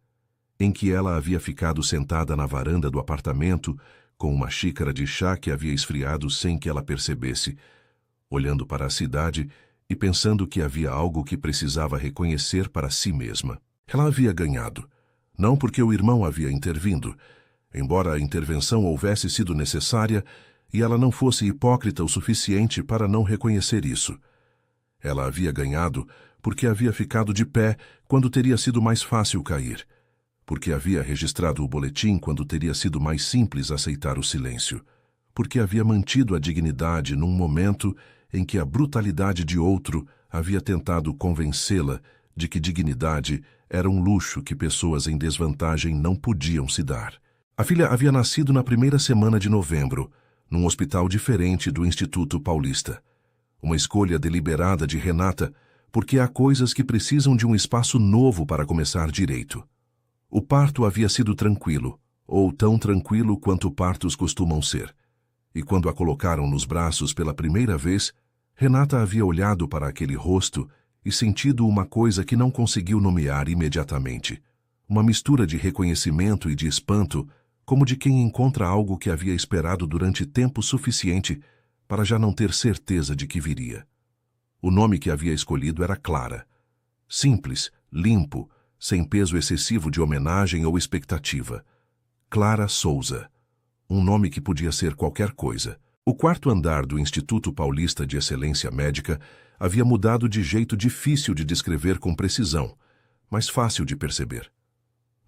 em que ela havia ficado sentada na varanda do apartamento com uma xícara de chá que havia esfriado sem que ela percebesse, olhando para a cidade e pensando que havia algo que precisava reconhecer para si mesma. Ela havia ganhado, não porque o irmão havia intervindo, embora a intervenção houvesse sido necessária e ela não fosse hipócrita o suficiente para não reconhecer isso. Ela havia ganhado porque havia ficado de pé quando teria sido mais fácil cair, porque havia registrado o boletim quando teria sido mais simples aceitar o silêncio, porque havia mantido a dignidade num momento em que a brutalidade de outro havia tentado convencê-la de que dignidade era um luxo que pessoas em desvantagem não podiam se dar. A filha havia nascido na primeira semana de novembro, num hospital diferente do Instituto Paulista. Uma escolha deliberada de Renata, porque há coisas que precisam de um espaço novo para começar direito. O parto havia sido tranquilo, ou tão tranquilo quanto partos costumam ser. E quando a colocaram nos braços pela primeira vez, Renata havia olhado para aquele rosto e sentido uma coisa que não conseguiu nomear imediatamente. Uma mistura de reconhecimento e de espanto, como de quem encontra algo que havia esperado durante tempo suficiente para já não ter certeza de que viria. O nome que havia escolhido era Clara. Simples, limpo, sem peso excessivo de homenagem ou expectativa. Clara Souza. Um nome que podia ser qualquer coisa. O quarto andar do Instituto Paulista de Excelência Médica havia mudado de jeito difícil de descrever com precisão, mas fácil de perceber.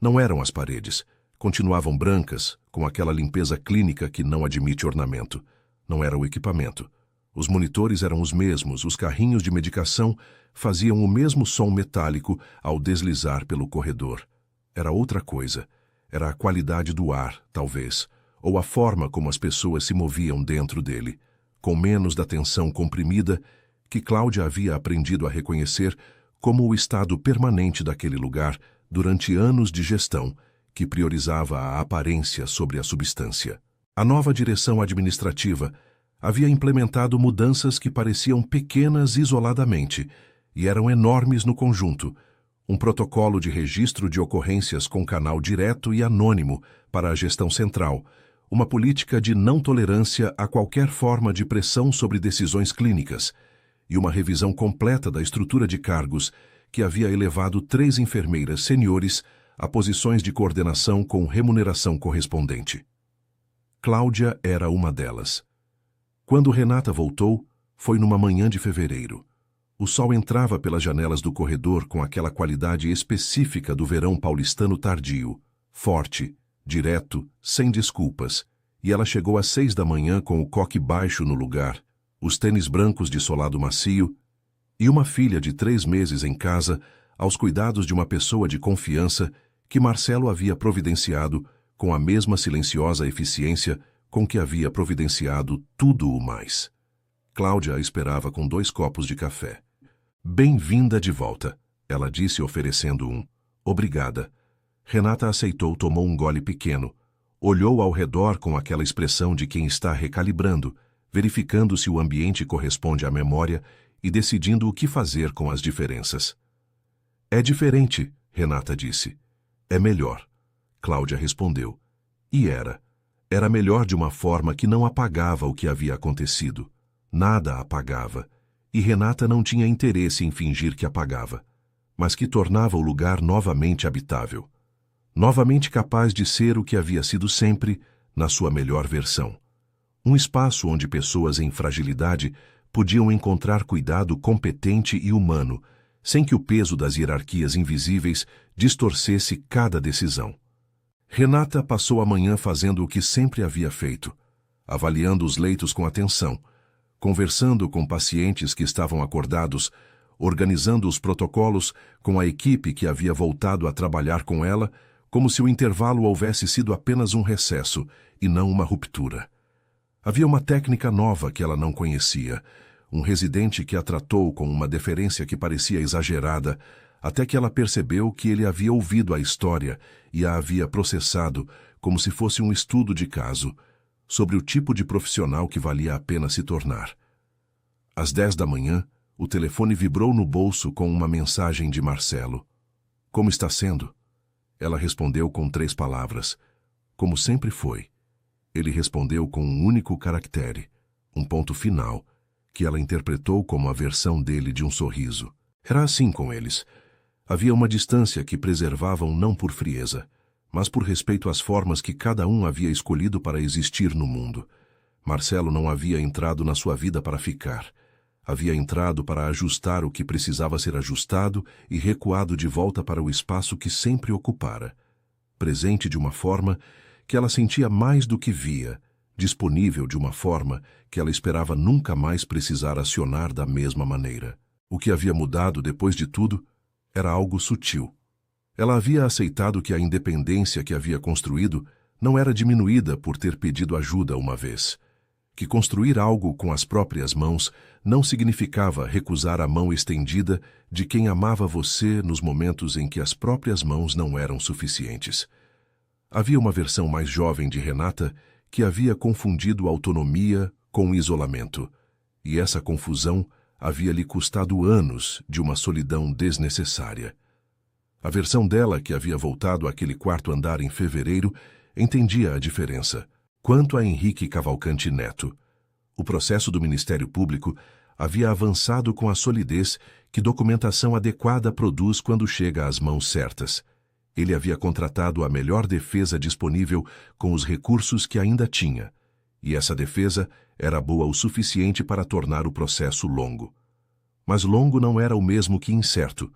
Não eram as paredes. Continuavam brancas, com aquela limpeza clínica que não admite ornamento. Não era o equipamento. Os monitores eram os mesmos, os carrinhos de medicação faziam o mesmo som metálico ao deslizar pelo corredor. Era outra coisa. Era a qualidade do ar, talvez, ou a forma como as pessoas se moviam dentro dele, com menos da tensão comprimida que Cláudia havia aprendido a reconhecer como o estado permanente daquele lugar durante anos de gestão, que priorizava a aparência sobre a substância. A nova direção administrativa havia implementado mudanças que pareciam pequenas isoladamente e eram enormes no conjunto. Um protocolo de registro de ocorrências com canal direto e anônimo para a gestão central, uma política de não tolerância a qualquer forma de pressão sobre decisões clínicas e uma revisão completa da estrutura de cargos que havia elevado 3 enfermeiras seniores a posições de coordenação com remuneração correspondente. Cláudia era uma delas. Quando Renata voltou, foi numa manhã de fevereiro. O sol entrava pelas janelas do corredor com aquela qualidade específica do verão paulistano tardio, forte, direto, sem desculpas, e ela chegou às 6 da manhã com o coque baixo no lugar, os tênis brancos de solado macio e uma filha de 3 meses em casa, aos cuidados de uma pessoa de confiança que Marcelo havia providenciado com a mesma silenciosa eficiência com que havia providenciado tudo o mais. Cláudia a esperava com 2 copos de café. "Bem-vinda de volta", ela disse oferecendo um. "Obrigada." Renata aceitou, tomou um gole pequeno, olhou ao redor com aquela expressão de quem está recalibrando, verificando se o ambiente corresponde à memória e decidindo o que fazer com as diferenças. "É diferente", Renata disse. "É melhor", Cláudia respondeu. E era. Era melhor de uma forma que não apagava o que havia acontecido. Nada apagava, e Renata não tinha interesse em fingir que apagava. mas que tornava o lugar novamente habitável, novamente capaz de ser o que havia sido sempre, na sua melhor versão. Um espaço onde pessoas em fragilidade podiam encontrar cuidado competente e humano, sem que o peso das hierarquias invisíveis distorcesse cada decisão. Renata passou a manhã fazendo o que sempre havia feito, avaliando os leitos com atenção, conversando com pacientes que estavam acordados, organizando os protocolos com a equipe que havia voltado a trabalhar com ela, como se o intervalo houvesse sido apenas um recesso e não uma ruptura. Havia uma técnica nova que ela não conhecia, um residente que a tratou com uma deferência que parecia exagerada, até que ela percebeu que ele havia ouvido a história e a havia processado como se fosse um estudo de caso, sobre o tipo de profissional que valia a pena se tornar. Às 10 da manhã, o telefone vibrou no bolso com uma mensagem de Marcelo. Como está sendo? Ela respondeu com 3 palavras. Como sempre foi. Ele respondeu com um único caractere, um ponto final, que ela interpretou como a versão dele de um sorriso. Era assim com eles. Havia uma distância que preservavam não por frieza, mas por respeito às formas que cada um havia escolhido para existir no mundo. Marcelo não havia entrado na sua vida para ficar. Havia entrado para ajustar o que precisava ser ajustado e recuado de volta para o espaço que sempre ocupara. Presente de uma forma que ela sentia mais do que via, disponível de uma forma que ela esperava nunca mais precisar acionar da mesma maneira. O que havia mudado depois de tudo era algo sutil. Ela havia aceitado que a independência que havia construído não era diminuída por ter pedido ajuda uma vez. Que construir algo com as próprias mãos não significava recusar a mão estendida de quem amava você nos momentos em que as próprias mãos não eram suficientes. Havia uma versão mais jovem de Renata que havia confundido autonomia com isolamento, e essa confusão havia lhe custado anos de uma solidão desnecessária. A versão dela, que havia voltado àquele quarto andar em fevereiro, entendia a diferença. Quanto a Henrique Cavalcante Neto, o processo do Ministério Público havia avançado com a solidez que documentação adequada produz quando chega às mãos certas. Ele havia contratado a melhor defesa disponível com os recursos que ainda tinha, e essa defesa era boa o suficiente para tornar o processo longo. Mas longo não era o mesmo que incerto,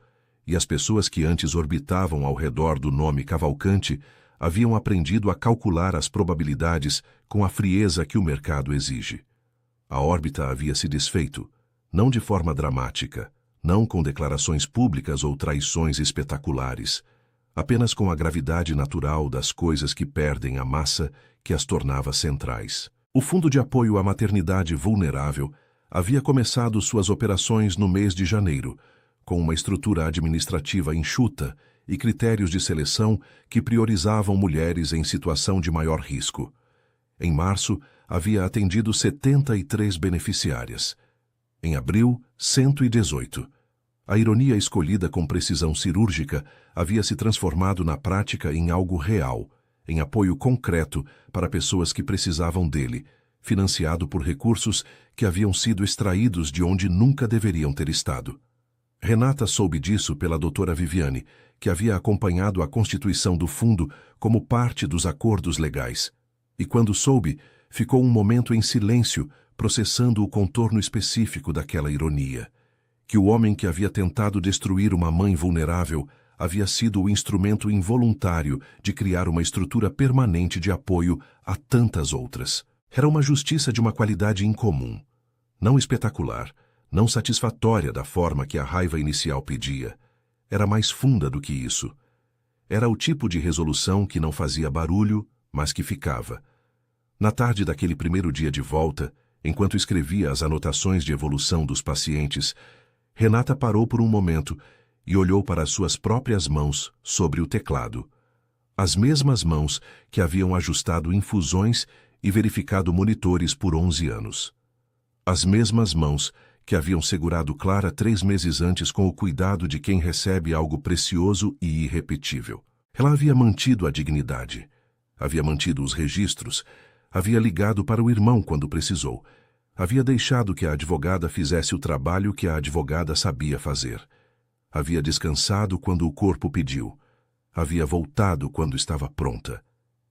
e as pessoas que antes orbitavam ao redor do nome Cavalcante haviam aprendido a calcular as probabilidades com a frieza que o mercado exige. A órbita havia se desfeito, não de forma dramática, não com declarações públicas ou traições espetaculares, apenas com a gravidade natural das coisas que perdem a massa que as tornava centrais. O Fundo de Apoio à Maternidade Vulnerável havia começado suas operações no mês de janeiro, com uma estrutura administrativa enxuta e critérios de seleção que priorizavam mulheres em situação de maior risco. Em março, havia atendido 73 beneficiárias. Em abril, 118. A ironia escolhida com precisão cirúrgica havia se transformado na prática em algo real, em apoio concreto para pessoas que precisavam dele, financiado por recursos que haviam sido extraídos de onde nunca deveriam ter estado. Renata soube disso pela doutora Viviane, que havia acompanhado a constituição do fundo como parte dos acordos legais. E quando soube, ficou um momento em silêncio, processando o contorno específico daquela ironia. Que o homem que havia tentado destruir uma mãe vulnerável havia sido o instrumento involuntário de criar uma estrutura permanente de apoio a tantas outras. Era uma justiça de uma qualidade incomum, não espetacular, não satisfatória da forma que a raiva inicial pedia. Era mais funda do que isso. Era o tipo de resolução que não fazia barulho, mas que ficava. Na tarde daquele primeiro dia de volta, enquanto escrevia as anotações de evolução dos pacientes, Renata parou por um momento e olhou para as suas próprias mãos sobre o teclado. As mesmas mãos que haviam ajustado infusões e verificado monitores por 11 anos. As mesmas mãos que haviam segurado Clara 3 meses antes com o cuidado de quem recebe algo precioso e irrepetível. Ela havia mantido a dignidade, havia mantido os registros, havia ligado para o irmão quando precisou, havia deixado que a advogada fizesse o trabalho que a advogada sabia fazer. Havia descansado quando o corpo pediu. Havia voltado quando estava pronta.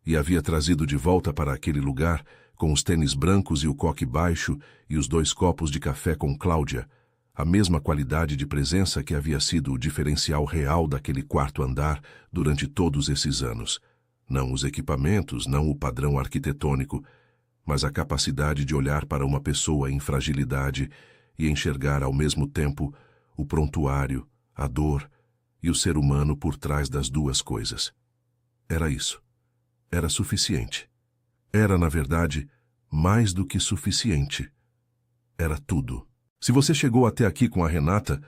E havia trazido de volta para aquele lugar, com os tênis brancos e o coque baixo e os 2 copos de café com Cláudia, a mesma qualidade de presença que havia sido o diferencial real daquele quarto andar durante todos esses anos. Não os equipamentos, não o padrão arquitetônico, mas a capacidade de olhar para uma pessoa em fragilidade e enxergar ao mesmo tempo o prontuário, a dor e o ser humano por trás das 2 coisas. Era isso. Era suficiente. Era, na verdade, mais do que suficiente. Era tudo. Se você chegou até aqui com a Renata,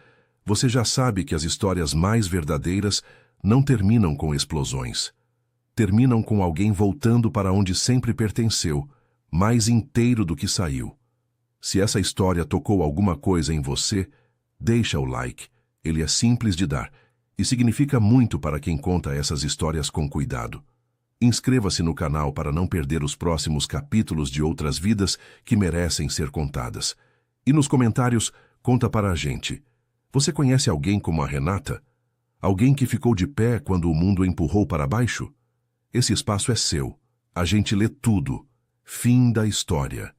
você já sabe que as histórias mais verdadeiras não terminam com explosões. Terminam com alguém voltando para onde sempre pertenceu, mais inteiro do que saiu. Se essa história tocou alguma coisa em você, deixa o like. Ele é simples de dar e significa muito para quem conta essas histórias com cuidado. Inscreva-se no canal para não perder os próximos capítulos de outras vidas que merecem ser contadas. E nos comentários, conta para a gente. Você conhece alguém como a Renata? Alguém que ficou de pé quando o mundo empurrou para baixo? Esse espaço é seu. A gente lê tudo. Fim da história.